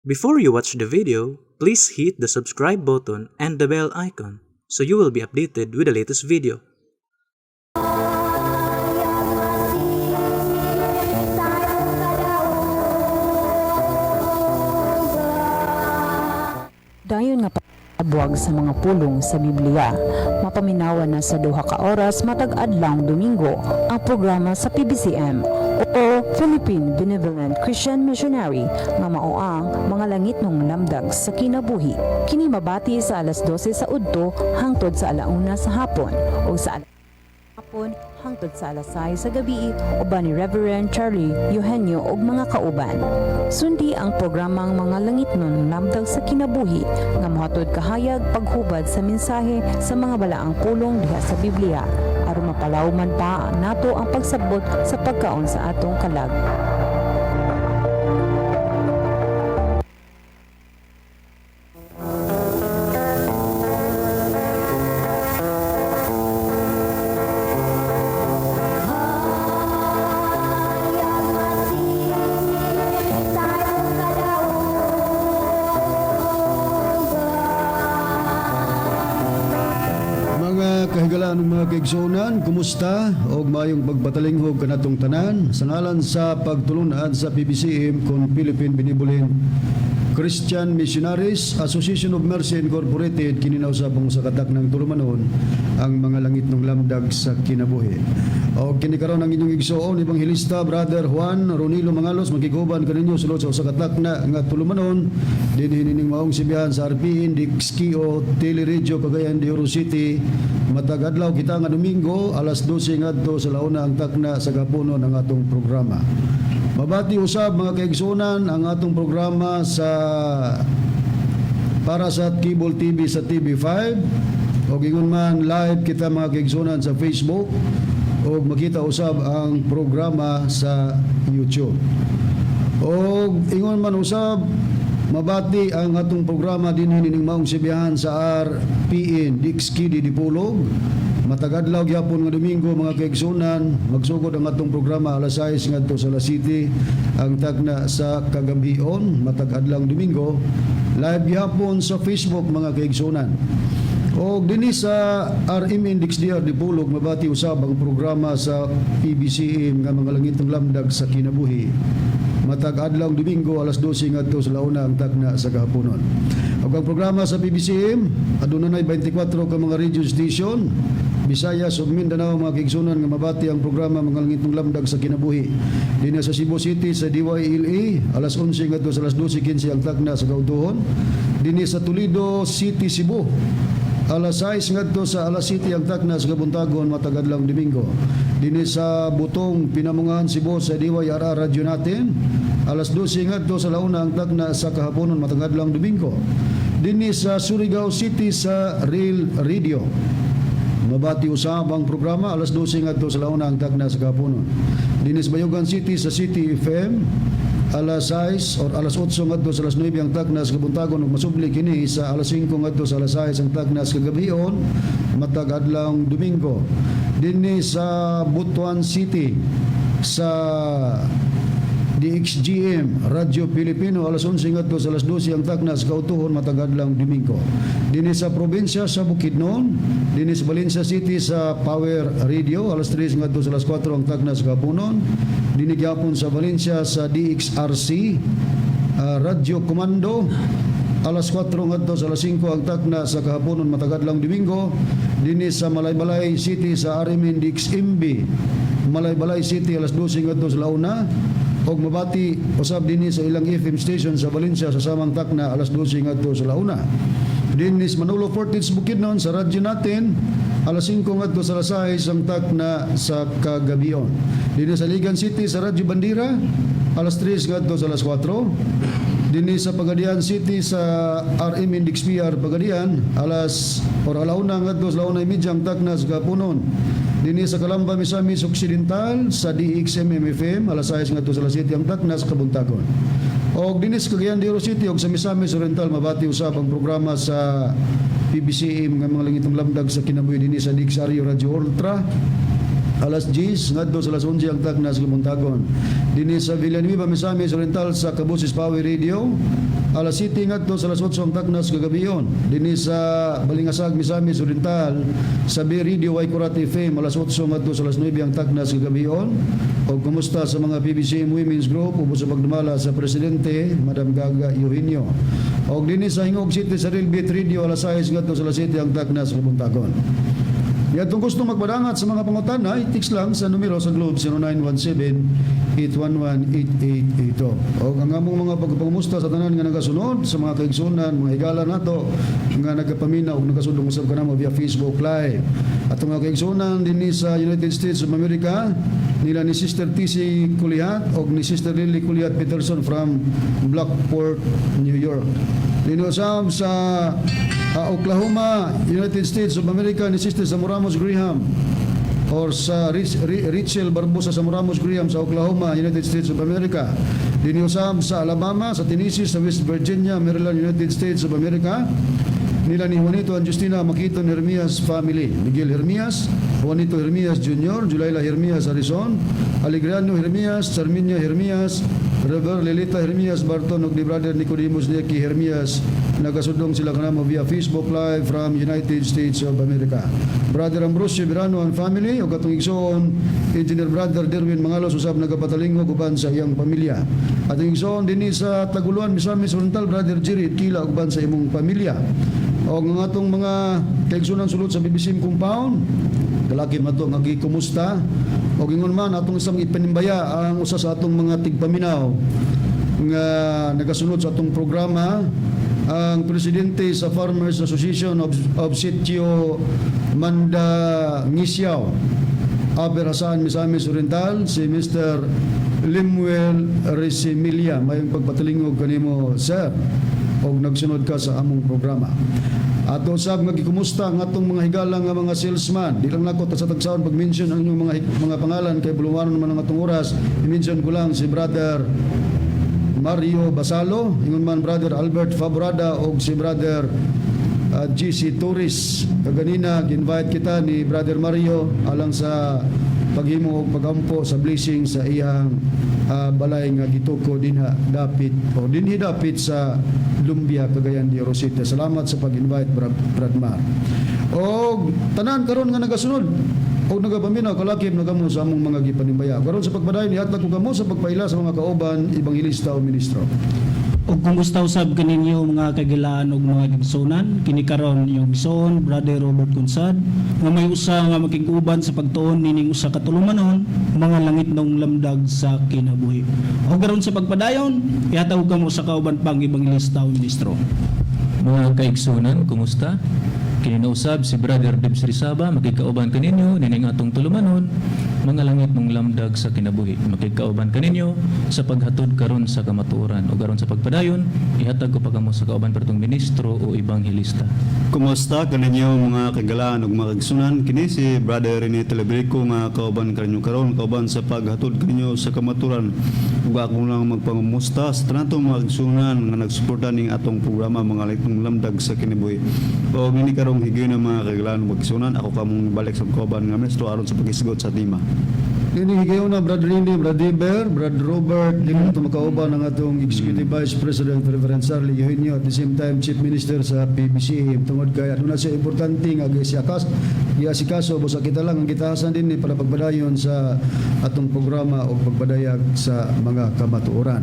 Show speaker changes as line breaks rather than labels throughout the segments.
Before you watch the video, please hit the subscribe button and the bell icon so you will be updated with the latest video.
Dayon nga pabuwag sa mga pulong sa Biblia, mapaminawan na sa duha ka oras matag adlawng Domingo ang programa sa PBCM o Philippine Benevolent Christian Missionary nga mao ang mga langit ng lamdag sa kinabuhi. Kini mabati sa alas 12 sa udto hangtod sa alauna sa hapon o sa hapon hangtod sa alas 6 sa gabi uban ni Reverend Charlie Eugenio ug mga kauban. Sundi ang programang mga langit nun lamdag sa kinabuhi nga mohatod kahayag paghubad sa mensahe sa mga balaang pulong diha sa Biblia aron mapalawman pa nato ang pagsabot sa pagkaon sa atong kalag.
Kahigalaan ng mga kaigsuonan, kumusta? Og mayong pagpatalinghog kanatong tanan sa ngalan sa pagtulunan sa PBCM kon Philippine Benevolent Christian Missionaries Association of Mercy Incorporated kininausapong sa katak ng tulumanon ang mga langit ng lamdag sa kinabuhi. O kinikaroon ang inyong igsoon Evangelista Brother Juan Ronilo Mangalos magiguban kaninyo sulod sa katak na nga tulumanon din hinining maong sibihan sa RPN Dixkio Teleregio Cagayan de Oro City matag adlaw kita nga Domingo alas 12 ngadto sa launa ang takna sa gapuno ng atong programa. Mabati usab mga kaigsuonan ang atong programa sa para sa Cable TV sa TV5 o ingon man live kita mga kaigsuonan sa Facebook o makita usab ang programa sa YouTube. O ingon man usab mabati ang atong programa din hining maong sibihan sa RPN Dixkidi Dipolog matagadlaw gyapon nga Domingo mga kaigsuonan magsugod ang atong programa alas 6 ngadto sa alas 7 ang tagna sa kagabion matagadlaw Domingo live gyapon sa Facebook mga kaigsuonan. O dinhi sa RMN Dixdiar Dipolog mabati usab ang programa sa PBCM nga mga langit ng lamdag sa kinabuhi matag adlaw Domingo alas 12 ngadto sa launa ang tagna sa gahaponon. Ug ang programa sa PBCM adunay 24 ka mga radio station Visayas ug Mindanao mga kaigsuonan nga mabati ang programa mga langit ng lamdag sa kinabuhi. Dinhi sa Cebu City sa DYLA alas 11 ngadto sa alas 12:15 ang tagna sa gautuhon. Dinhi sa Toledo City, Cebu alas 6 ngadto sa alas 7 ang tagna sa kabuntagon matag adlaw Domingo. Dinhi sa Butong Pinamungahan, Cebu sa DYRR radyo natin alas 12 ngadto sa launa ang tagna sa kahaponon matag adlaw Domingo. Dinhi sa Surigao City sa Real Radio mabati usab ang programa alas 12 ngadto sa launa ang tagna sa kahaponon. Dinhi sa Bayugan City sa City FM alas 6 or alas 8 ngadto sa alas 9 ang tagna sa kabuntagon ug masubli kini sa alas 5 ngadto sa alas 6 ang tagna sa kagabion matag adlaw Domingo. Dinhi sa Butuan City sa DXGM Radio Pilipino alas 11 ngadto sa alas 12 ang tagna sa kautuhon matag adlaw Domingo. Dinhi sa probinsya sa Bukidnon, dinhi sa Valencia City sa Power Radio alas 3 ngadto sa alas 4 ang tagna sa kapunon. Dinhi gyapon sa Valencia sa DXRC Radio Komando alas 4 ngadto sa alas 5 ang tagna sa kahaponon matag adlaw Domingo. Dinhi sa Malaybalay City sa RMN DXMB Malaybalay City alas 12 ngadto sa launa. Og mabati usab dinhi sa ilang FM station sa Valencia sa samang takna alas 12 ngadto sa launa. Dinhi sa Manolo Fortich Bukidnon sa radyo natin alas 5 ngadto sa alas 6 ang takna sa kagabion. Dinhi sa Ligan City sa Radyo Bandira alas 3 ngadto sa alas 4. Dinhi sa Pagadian City sa RM Index PR Pagadian alas or alauna ngadto sa launa media ang takna sa kapunon. Dinhi sa Calamba, Misamis Occidental sa DXMM FM alas 6 ngadto sa alas 7 ang takna sa kabuntagon. Og dinhi sa Cagayan de Oro City og sa Misamis Oriental mabati usab ang programa sa PBCM nga mga langit ng lamdag sa kinabuhi dinhi sa DXRU Radio Ultra alas 10 ngadto sa alas 11 ang taknas Lumuntagon. Dinhi sa Villanueva, Misamis Oriental sa Kabusis Power Radio, alas 7 ngadto sa alas 8 ang taknas kagabiyon. Dinhi sa Balingasag, Misamis Oriental sa B Radio Waikuraty FM, alas 8 ngadto sa alas 9 ang taknas kagabiyon. O kumusta sa mga PBCM Women's Group ubos sa pagdumala sa Presidente Madam Gaga Eugenio. O dinhi sa Hingog City sa Real Beat Radio, alas 6 ngadto sa alas 7 ang taknas Lumuntagon. Yan kung gusto magpadangat sa mga pangutana, i-text lang sa numero sa Globe 0917-811-8882. O ang among mga pagpangumusta sa tanan nga nagasunod, sa mga kaigsunan, mga higala nato, nga nagkapaminaw o nagasundong usab ka namo via Facebook Live. At ang mga kaigsunan din sa United States of America, nila ni Sister TC Kulihat o ni Sister Lily Kulihat Peterson from Blackport, New York. Dinusab sa Oklahoma, United States of America ni Sister Samuramos Graham or sa Rachel Barbosa Samuramos Graham sa Oklahoma, United States of America. Dinusab sa Alabama, sa Tennessee, sa West Virginia, Maryland, United States of America. Nila ni Juanito and Justina Maquiton Hermias family, Miguel Hermias, Juanito Hermias Jr., Julayla Hermias Arizon, Alegriano Hermias, Sarminia Hermias, Rever Lelita Hermias Barton ug ni Brother Nicodemus Neki Hermias. Nagasudong sila kanamo via Facebook Live from United States of America. Brother Ambrosio Birano and family ug katong igsoon Engineer Brother Derwin Mangalos usab nagapatalingog uban sa iyang pamilya. At ang igsoon dinhi sa Taguluan, Misamis Oriental, Brother Jerry Kila uban sa imong pamilya. O nga atong mga kaigsunan sulod sa BBC compound, kalaki man ito nga kumusta. O gingon man atong isang ipanimbaya ang usa sa atong mga tigpaminaw nga nagasunod sa atong programa, ang presidente sa Farmers Association of Sitio Mandangisyaw, Aber Hasan, Misamis Oriental, si Mr. Limuel Resimilia. Mayong pagpatalingog kanimo, sir, og nagsunod ka sa among programa. Ato sab nga gikumusta ang atong mga higala nga mga salesman. Di lang nako sa tagsaon pag-mention ang inyong mga pangalan kay buluwanon man ang atong oras. I-mention ko lang si Brother Mario Basalo, ingon man Brother Albert Fabrada og si Brother GC Torres. Kaganina gi-invite kita ni Brother Mario alang sa paghimo og pagampo sa blessing sa iyang balay nga gituko dinha dapit o dinhi dapit sa Lumbia, Cagayan de Rosita. Salamat sa pag-invite, Brad Mar. O tanan karon nga nagasunod o nagapaminaw kalakip nagamo sa among mga gipanimbaya. Karon sa pagpadayon nihatag ko kamo sa pagpaila sa mga kauban, ebanghelista o ministro.
O kung gusto usab kaninyo mga kagilaan og mga gigsunan, kini karon yung gison Brother Robert Consad nga may usa nga makig-uban sa pagtuon nining usa ka tulumanon mga langit nong lamdag sa kinabuhi. O karon sa pagpadayon, ihatag kamo sa kauban pang ebanghelista o ministro.
Mga kaigsunan, kumusta? Kininausab si Brother Debs Rizaba, makikauban kaninyo nining atong tulumanon mga langit ng lamdag sa kinabuhi. Makikauban kaninyo sa paghatod karon sa kamatuoran o karon sa pagpadayon, ihatag ko pa kamo sa kauban pertong ministro o ebanghelista.
Kumusta kaninyo mga kagalaan ug mga kaigsunan? Kini si Brother Rene Telebrico nga kauban kaninyo karon, kauban sa paghatod kaninyo sa kamatuoran. Ug ako lang magpangumusta sa tanang mga kaigsunan nga nagsuporta ning atong programa mga langit ng lamdag sa kinabuhi. O ngini karon higay na mga kagalaan ug kaigsunan, ako kamong balik sa kauban nga ministro aron sa pagisgot sa tema.
Dini higayon na Brad Rindy, Brad Deber, Brad Robert, dili na makauban ang atong Executive Vice President Reverend Charlie Eugenio at the same time Chief Minister sa PBC. Tungod kay aduna sa importante nga giasikaso busa kita lang ang gitahasan din ni para pagpadayon sa atong programa o pagpadayag sa mga kamatuoran.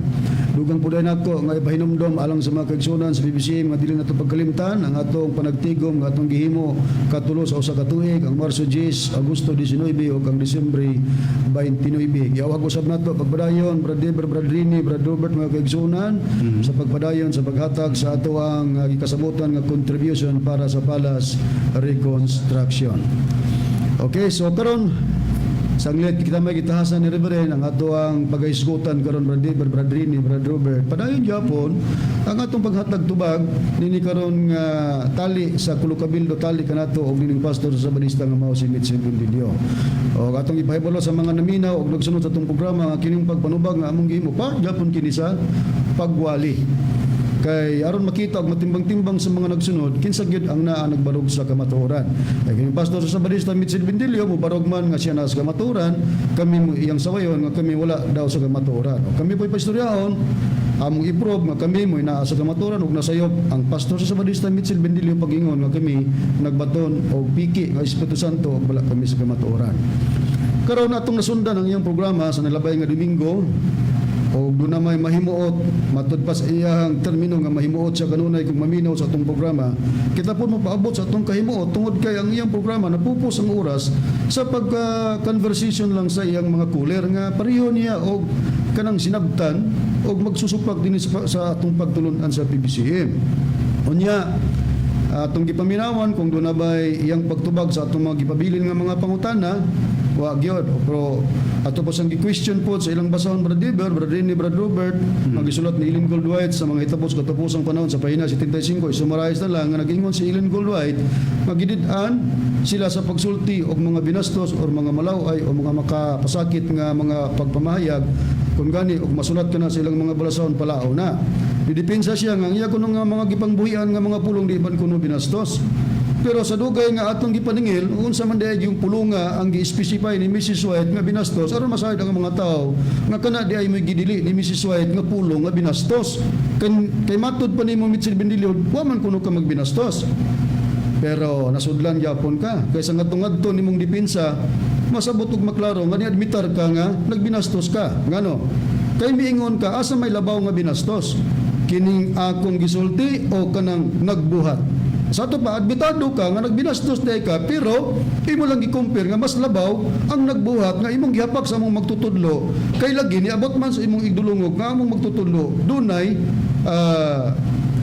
Dugang puday nako nga ipahinumdom alang sa mga kaigsunan sa PBC nga dili nato pagkalimtan ang atong panagtigom nga atong gihimo katulo sa usa ka tuig ang Marso 10, Agosto 19 ug ang Disyembre 29. Giyawag usab nato pagpadayon Brad Deber, Brad Rini, Brad Robert mga kaigsunan sa pagpadayon sa paghatag sa ato ang gikasabutan nga contribution para sa Palas Reconstruction. Okay, so karon sanglit kita may gitahasan ni Reverend ang ato ang pagahisgutan karon Brad Deber, Brad Rini, Brad Robert. Padayon gyapon ang atong paghatag tubag nini karon nga tali sa Kulukabildo tali kanato og nining pastor sa Sabanista nga mao si Mitchell Gundidio. O atong ipahibalo sa mga naminaw og nagsunod sa atong programa nga kining pagpanubag nga among gihimo pa gyapon kini sa pagwali. kay aron makita og matimbang-timbang sa mga nagsunod kinsa gyud ang naa nagbarog sa kamatuoran. Kay kini pastor sa Sabadista Mitchell Bendilio mo barog man nga siya naa sa kamatuoran, kami mo iyang sawayon nga kami wala daw sa kamatuoran. O kami po'y pastoryahon among iprove nga kami mo'y naa sa kamatuoran ug nasayop ang pastor sa Sabadista Mitchell Bendilio pagingon nga kami nagbaton og piki nga Espiritu Santo ug wala kami sa kamatuoran. Karon atong nasundan ang iyang programa sa nalabay nga Domingo o doon na may mahimuot matud pa sa iyang termino nga mahimuot siya kanunay kung maminaw sa atong programa, kita po mapaabot sa atong kahimuot tungod kay ang iyang programa napupos ang oras sa pagka-conversation lang sa iyang mga kuler nga pareho niya o kanang sinabtan o magsusupak din sa atong pagtulunan sa PBCM. Unya atong gipaminawan kung doon na ba'y iyang pagtubag sa atong mga gipabilin nga mga pangutana, wa gyud. Pero ato po sang gi-question po sa ilang basahon Brad Diver, Brad Rini, Brad Robert, magisulat ni Ellen Goldwhite sa mga hitapos katapusang panahon sa pahina 75. Isummarize na lang nga nag-ingon si Ellen Goldwhite, magidid-an sila sa pagsulti og mga binastos or mga malaway o mga makapasakit nga mga pagpamahayag kung gani og masulat ka na sa ilang mga balasahon palaaw na. Didepensa siya nga iya kuno nga mga gipangbuhian nga mga pulong di ban kuno binastos. Pero sa dugay nga atong gipaningil, unsa man dayon yung pulonga ang gi-specify ni Mrs. White nga binastos, aron masayod ang mga tao nga kana di ay may gidili ni Mrs. White nga pulong nga binastos. Kay matud pa nimo Mitchell Bendilio, wa man kuno ka magbinastos. Pero nasudlan gyapon ka kaysa ngadto-ngadto nimong depensa, masabot ug maklaro nga ni-admitar ka nga nagbinastos ka. Ngano? Kay miingon ka asa may labaw nga binastos? Kining akong gisulti o kanang nagbuhat? Sa ato pa, admitado ka nga nagbinastos day ka, pero imo lang i-compare nga mas labaw ang nagbuhat nga imong gihapak sa among magtutudlo. Kay lagi ni abot man sa imong igdulungog nga among magtutudlo, dunay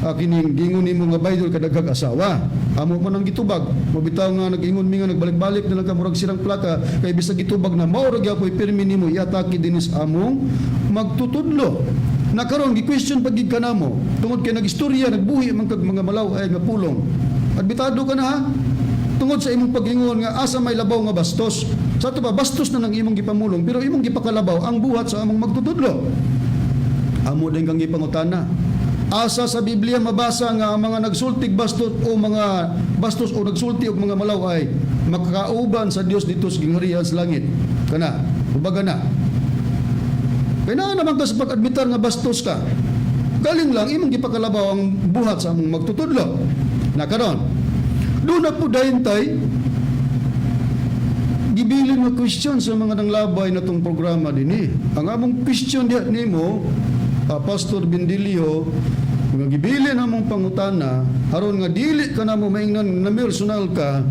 kining gingon nimo nga baydol kadaghang asawa. Amo man ang gitubag. Mabitaw nga nag-ingon mi nga nagbalik-balik na lang ka murag sirang plaka kay bisag gitubag na mao ra gyapon pirmi nimo iatake dinis among magtutudlo. Nakaroon, gi-question pag gid ka namo. Tungod kay nag-istorya, nagbuhi man kag mga malaw ay nga pulong. Admitado ka na ha? Tungod sa imong pag-ingon nga asa may labaw nga bastos. Sa ato pa, bastos na ng imong gipamulong, pero imong gipakalabaw ang buhat sa among magtutudlo. Amo din kang gipangutana. Asa sa Biblia mabasa nga ang mga nagsultig bastos o mga bastos o nagsulti og mga malaw ay makakauban sa Dios dito sa gingharian sa langit. Kana, ubaga na. Kaya naman ka sa pag-admitar nga bastos ka. Galing lang, imong gipakalabaw ang buhat sa among magtutudlo. Nakaroon. Doon na po dahin tay, gibilin nga question sa mga nanglabay na itong programa din eh. Ang among question diya nimo, Pastor Bendilio, nga gibilin among pangutana, aron nga dili ka na mo maingnan na personal ka,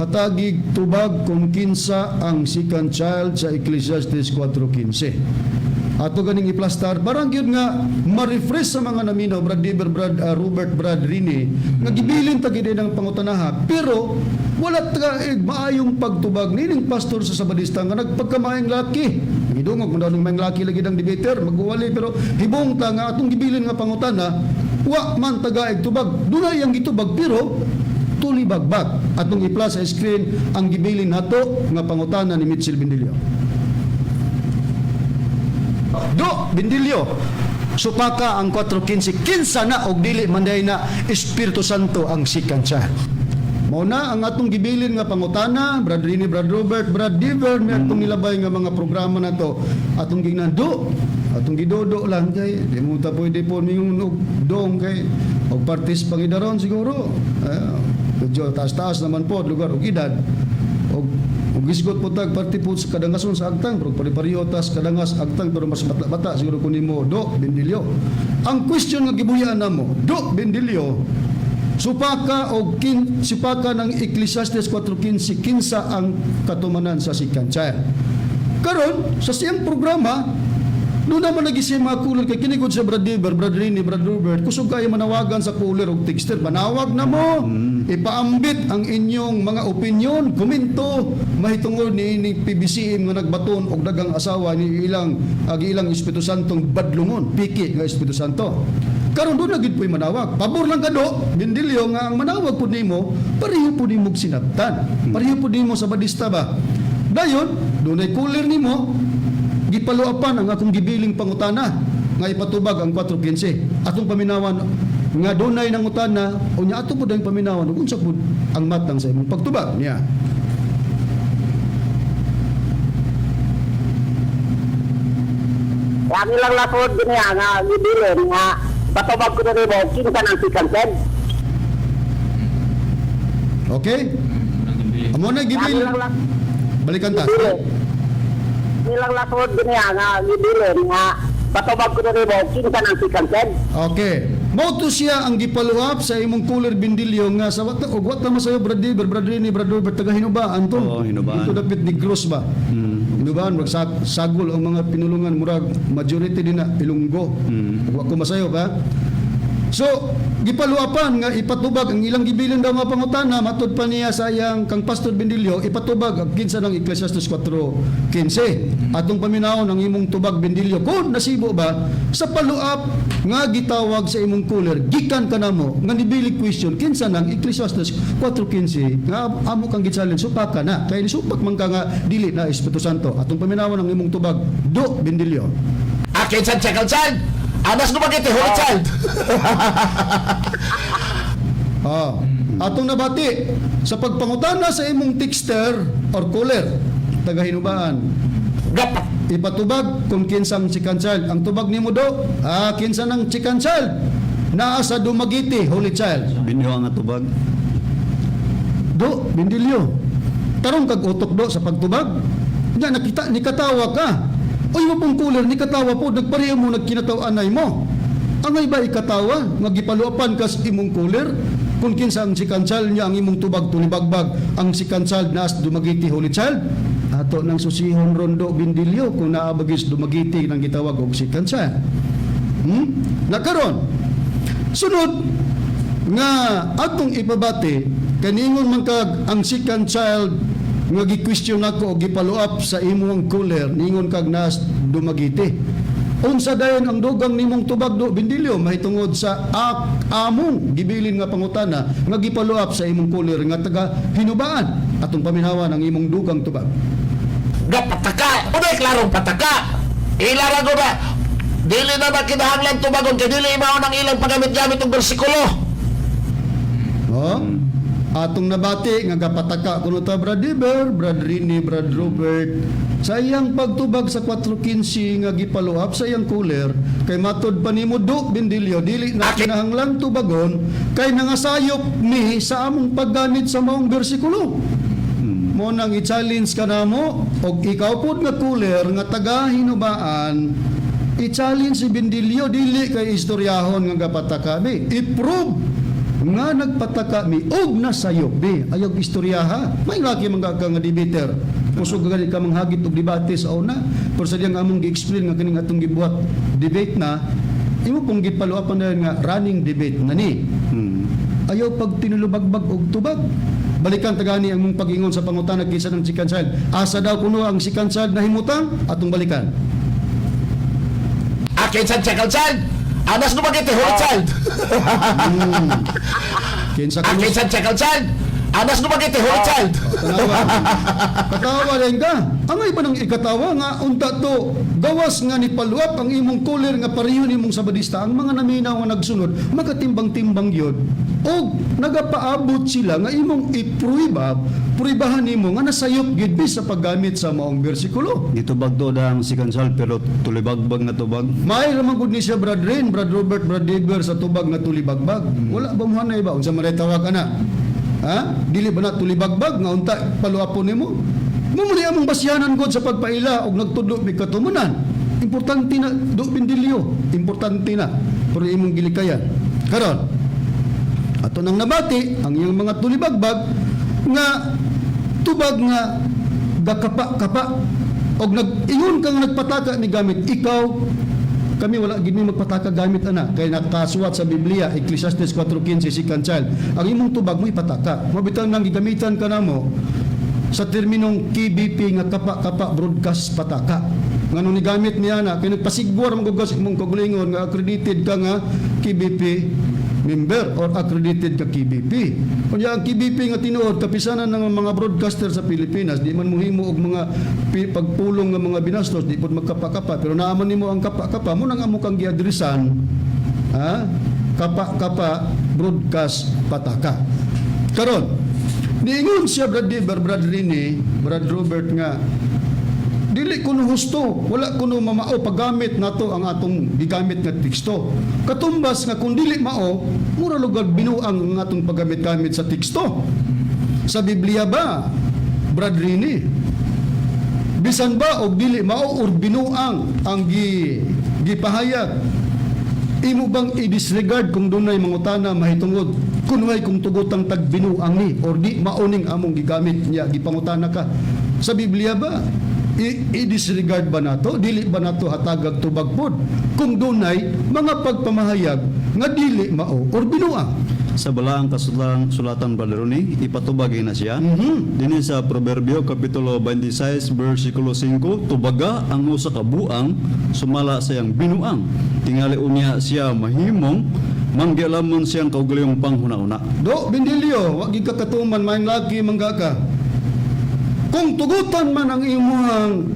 hatagig tubag kung kinsa ang second child sa Ecclesiastes 4:15. Ato ganing iplastar barang gyud nga ma-refresh sa mga naminaw Brad Diver, Brad Robert, Brad Rini nga gibilin ta gid ang pangutanaha, pero wala ta maayong pagtubag nining pastor sa Sabadista nga nagpagkamaayong laki. Gidungog man daw ng maayong laki lagi dang debater magwali, pero hibong ta nga atong gibilin nga pangutana wa man tagaig tubag. Dunay ang gitubag pero tuli bagbag. Atong i-plus sa screen ang gibilin nato nga pangutana ni Mitchell Bendilio. Do Bendilio, supaka ang 4:15 kinsa na og dili manday na Espiritu Santo ang second child. Mao na ang atong gibilin nga pangutana, Brad Rini, Brad Robert, Brad Diver, may atong nilabay nga mga programa na to. Atong ginando, atong gidodo lang kay di mo ta pwede po mingon og dong kay og partis pangidaron siguro. Medyo taas-taas naman po lugar og edad. Og gisgot po tag parti po sa kadangason sa agtang, pero pari-pariyo tas kadangas agtang pero mas bata siguro kun nimo Do Bendilio. Ang question nga gibuhian namo, Do Bendilio, supaka o supaka ng Ecclesiastes 4:15 kinsa ang katumanan sa second child. Karon sa siyang programa doon naman nagising mga kuler kay kinikod sa Brad Diver, Brad Rini, Brad Robert, kusog kayo manawagan sa kuler og texter, manawag na mo, ipaambit ang inyong mga opinyon, komento, mahitungod ni PBCM nga nagbaton og dagang asawa ni ilang Espiritu Santong badlungon, piki nga Espiritu Santo. Karon doon na gid po'y manawag. Pabor lang kado, Bendilio, nga ang manawag po nimo, pareho po nimo sinabtan. Pareho po nimo sa Badista ba? Dayon, doon ay kuler nimo, gipaluapan ang akong gibiling pangutana. nga ipatubag ang 4:15. Atong paminawan nga dunay nangutana unya ato pud ang paminawan ug unsa pud ang matang sa imong pagtubag niya.
Ang ilang lasod niya nga gibilin nga patubag ko na rin mo kinsa ng sikansen.
Okay? Amo na
Ang
gibil.
ilang lasod
Balikan ta.
nilang lasod niya nga gibilin nga patubag ko na rin mo kinsa ng sikansen.
Okay. Mao to siya ang gipaluap sa imong cooler bindilyo nga sa wat og wat naman sayo brother ni brother taga Hinubaan to.
Oo, Hinubaan.
Dito dapit ni Gross ba? Hinubaan sagol ang mga pinulungan murag majority din na Ilonggo. Wa ko masayo ba? So, gipaluapan nga ipatubag ang ilang gibilin daw mga pangutana matud pa niya sayang kang Pastor Bendilio ipatubag ang kinsa ng Ecclesiastes 4:15. Atong paminawon ang imong tubag Bendilio kun nasibo ba sa paluap nga gitawag sa imong cooler gikan kanamo nga nibilig question kinsa ng Ecclesiastes 4:15 nga amo kang gitsalin supaka na kay supak man ka nga dili na Espiritu Santo. Atong paminawon ang imong tubag do Bendilio.
Akin sa Chakalsan. Anas no bagiti holy child.
Atong nabati sa pagpangutana sa imong texter or caller taga Hinubaan.
Gapat.
Ipatubag kung kinsang chicken child. Ang tubag nimo do, kinsa ng chicken child? Naa sa Dumaguete, Holy Child.
Binyo ang atubag.
Do, Bendilyo. Tarong kag utok do sa pagtubag. Nya nakita ni katawa ka. Oy mo pong cooler ni katawa po nagpareho mo nagkinataw-anay mo. Angay ba ikatawa nga gipaluapan kas imong cooler? Kung kinsa ang chicken child niya ang imong tubag tulibagbag ang chicken child naas Dumaguete, Holy Child. Ato nang susihon rondo Bendilyo kung naabagis Dumaguete nang gitawag og chicken child. Nakaron. Sunod nga atong ipabati kaningon man kag ang second child nga gi-question nako og gipaluap sa imong cooler ningon kag nas Dumaguete. Unsa dayon ang dugang nimong tubag do Bendilyo mahitungod sa among gibilin nga pangutana nga gipaluap sa imong cooler nga taga Hinubaan atong paminawan ang imong dugang tubag.
Gapataka. Unay klarong pataka. Ilara ko ba? Dili na ba kinahanglan tubagon kay dili mao nang ilang paggamit-gamit og bersikulo.
Atong nabati nga gapataka kuno ta Brad Iber, Brad Rini, Brad Robert sa iyang pagtubag sa 4:15 nga gipaluap sa iyang cooler kay matud pa nimo do Bendilyo dili na kinahanglan tubagon kay nangasayop mi sa among paggamit sa maong bersikulo. Mo nang i-challenge ka namo og ikaw pud nga cooler nga taga Hinubaan i-challenge si Bendilyo dili kay istoryahon nga gapataka mi. I-prove nga nagpataka mi og nasayop bi ayog istoryaha may laki mga ka nga debater kusog gani ka manghagit og debate sa una pero sa diyang among gi-explain nga kining atong gibuhat debate na imo pong gipaluapan na nga running debate na ni ayaw pag tinulubagbag og tubag balikan tagani ang mong pag-ingon sa pangutana kinsa ng chicken child asa daw kuno ang chicken child na himutang atong balikan.
Akin sa Chakalsan. Anas no bagiti holy child.
Kinsa kuno
Akin sa Chakalsan. Anas no bagiti holy child.
Katawa rin ka. Angay pa nang ikatawa nga unta to gawas nga ni paluap ang imong cooler nga pareho nimong sabadista ang mga naminaw nga nagsunod magatimbang-timbang yun og nagapaabot sila nga imong pruibahan nimo nga nasayop gid bis sa paggamit sa maong bersikulo.
Gitubag to ang second child pero tulibagbag na tubag.
May ramang gud ni siya Brad Rain, Brad Robert, Brad Deber sa tubag na tulibagbag. Wala ba mo ba unsa man tawag ana? Ha? Dili ba na tulibagbag nga unta paluapon nimo? Mumuli among basyanan god sa pagpaila og nagtudlo mi katumunan. Importante na do Bendilyo, importante na pero imong gilikayan. Karon ato nang nabati ang iyang mga tulibagbag nga tubag nga gakapa-kapa og nag-ingon kang nagpataka ni gamit ikaw kami wala gid mi magpataka gamit ana kay nakasuwat sa Biblia Ecclesiastes 4:15 second child ang imong tubag mo ipataka mabitaw nang gigamitan ka namo sa terminong KBP nga kapa-kapa broadcast pataka ngano ni gamit niya na kay nagpasigwar mo gugas imong kagulingon nga accredited ka nga KBP member or accredited ka KBP. Kunya ang KBP nga tinuod kapisanan ng mga broadcaster sa Pilipinas, di man mohimo og mga pagpulong nga mga binastos, di pud magkapa-kapa, pero naaman nimo ang kapa-kapa mo nang amo kang giadresan, ha? Kapa-kapa broadcast pataka. Karon, niingon siya Brad Rini, Brad Robert nga dili kuno husto, wala kuno mamao paggamit nato ang atong gigamit nga teksto. Katumbas nga kung dili mao, mura lugag binuang ang atong paggamit-gamit sa teksto. Sa Biblia ba, Brad Rini? Bisan ba og dili mao or binuang ang gipahayag? Imo bang i-disregard kung dunay mangutana mahitungod kunway kung tugotang tagbinuang ni or di maoning among gigamit niya gipangutana ka? Sa Biblia ba? I-disregard ba nato? Dili ba nato hatagag tubag pod? Kung dunay mga pagpamahayag nga dili mao or binuang.
Sa balaang sulatan Brother Ronnie, ipatubagin na siya. Dinhi sa Proverbio Kapitulo 26 versikulo 5, tubaga ang usa ka buang sumala sa iyang binuang. Tingali unya siya mahimong manggialamon siyang kaugalingong panghuna-una.
Do, Bindilyo, wag ka katuman, maing lagi mangga ka. Kung tugutan man ang imuhang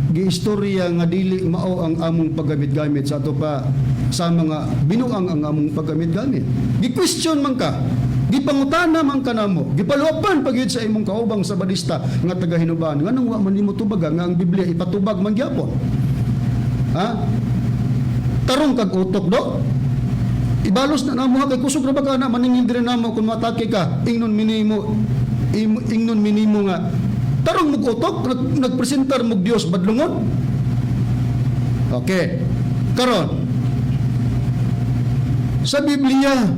giistorya nga dili mao ang among paggamit-gamit sa ato pa sa mga binuang ang among paggamit-gamit. Gi-question man ka, gipangutana man ka namo, gipaluapan pagyud sa imong kaubang sa badista nga taga-Hinubahan, nganong wa man nimo tubaga nga ang Biblia ipatubag man gyapon. Ha? Tarong kag utok do. Ibalos na namo kay kusog ra ba ka na maningil dire namo kung matake ka, ingnon minimo nga tarong mag-utok, nagpresentar mog Dios badlungon. Okay. Karon sa Biblia,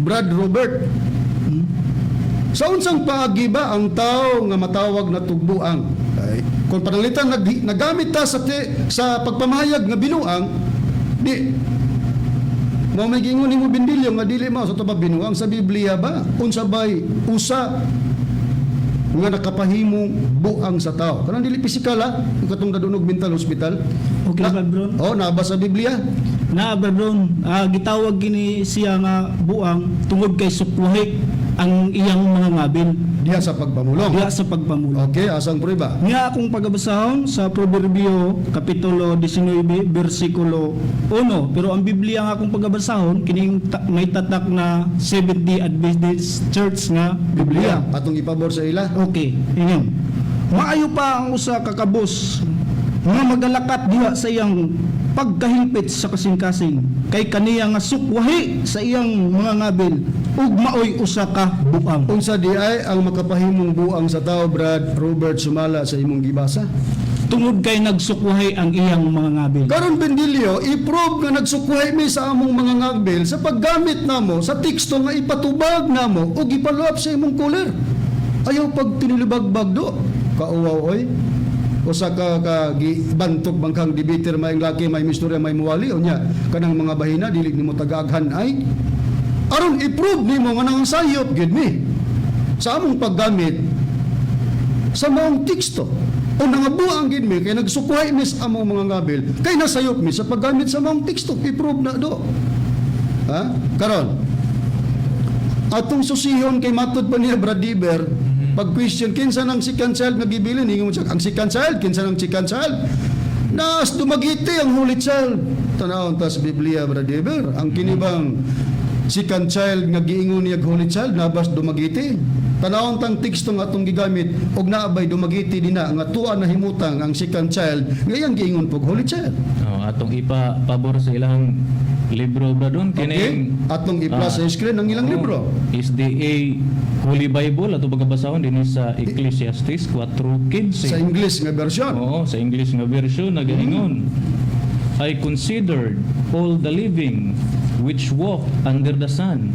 Brad Robert, sa unsang paagi ba ang tao nga matawag na tugbuang? Ay, kung pananglitan nagamit ta sa pagpamahayag nga binuang, di mo may gingon nimo Bindilyo nga dili mao sa to binuang sa Biblia ba? Unsa bay usa nga nakapahimong buang sa tao. Kanang dili pisikal ha, katong dadunog mental hospital.
Okay, Brad Ron?
Oh, naba sa Biblia.
Na, Brad Ron, gitawag gini siya nga buang tungod kay sukwahi ang iyang mga ngabil.
Diha sa pagpamulong.
Diya sa pagpamulong.
Okay, asang prueba?
Nga akong pagabasahon sa Proverbio Kapitulo 19 versikulo 1, pero ang Biblia nga akong pagabasahon kining may tatak na Seventh-day Adventist Church nga Biblia.
Atong ipabor sa ila.
Okay, ingon. Maayo pa ang usa ka kabus nga magalakat diha sa iyang pagkahilpit sa kasing-kasing kay kaniya nga sukwahi sa iyang mga ngabil ug maoy usa ka buang.
Unsa di ay ang makapahimong buang sa tao, Brad Robert, sumala sa imong gibasa?
Tungod kay nagsukwahi ang iyang mga ngabil.
Karon Bendilio, i-prove nga nagsukwahi mi sa among mga ngabil sa paggamit namo sa teksto nga ipatubag namo ug ipaluap sa imong kuler. Ayaw pag tinilibagbag do. Kauwaw oy. Usa ka gibantog bangkang debater may laki may mistorya may muwali unya kanang mga bahina dili nimo tagaaghan ay aron i-prove nimo nga nang sayop gid mi sa among paggamit sa maong teksto o nangabuang gid mi kay nagsukuhay mi sa among mga ngabil kay nasayop mi sa paggamit sa maong teksto i-prove na do. Ha? Karon atong susihon kay matud pa niya Brad Diber pag question kinsa nang second child nagibilin ingon siya ang second child kinsa nang second child nas dumagiti ang holy child tanawon ta sa Biblia Brad Diber ang kinibang second child nga giingon niya holy child nabas dumagiti tanawon tang teksto nga atong gigamit og naabay dumagiti dinha nga tuwa na himutang ang second child ngayang giingon pog holy child.
Atong ipabor sa ilang libro Brad Ron
Okay,
kining
atong i-plus sa screen ang ilang libro.
SDA Holy Bible ato pagabasahon dinhi sa Ecclesiastes 4:15.
Sa English nga version.
Oo, sa English nga version nagaingon. I considered all the living which walk under the sun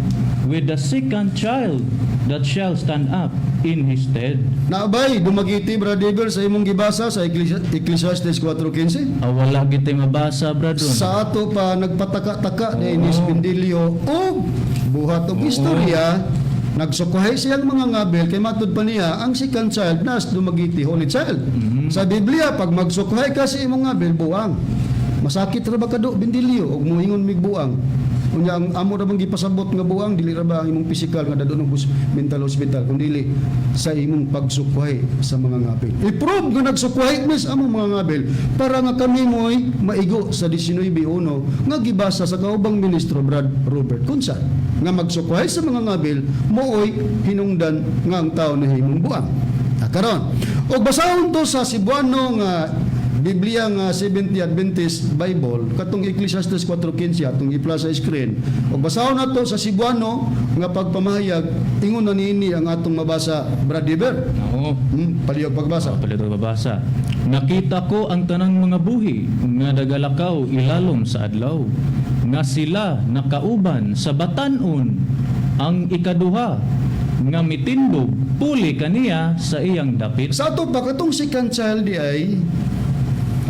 with the second child that shall stand up in his stead.
Naabay, dumagiti Brad Diber sa imong gibasa sa Ecclesiastes 4:15.
Wala gitay mabasa Brad Ron.
Sa ato pa nagpataka-taka ni Inis Bindilyo o buhat og istorya nagsukuhay siyang mga ngabil kay matud pa niya ang second child nas dumagiti holy child. Sa Biblia pag magsukuhay ka sa imong ngabil buang. Masakit ra ba kado Bindilyo og moingon mig buang. Unya ang amo ra bang gipasabot nga buang dili ra ba ang imong physical nga dadon og mental hospital kundi sa imong pagsukwahi sa mga ngapil. I-prove nga nagsukwahi mis among mga ngapil para nga kami mo'y maigo sa 19:1 nga gibasa sa kaubang ministro Brad Robert Consad nga magsukwahi sa mga ngapil mooy hinungdan nga ang tao na himong buang. Karon, og basahon to sa Cebuano nga Biblia nga Seventh Adventist Bible katong Ecclesiastes 4:15 atong ipla sa screen. Og basahon nato sa Cebuano nga pagpamahayag ingon na niini ang atong mabasa Brad Diver.
Oo.
Palihog pagbasa.
Palito babasa. Nakita ko ang tanang mga buhi nga nagalakaw ilalom sa adlaw nga sila nakauban sa batanon ang ikaduha nga mitindog puli kaniya sa iyang dapit.
Sa ato pa katong second child di ay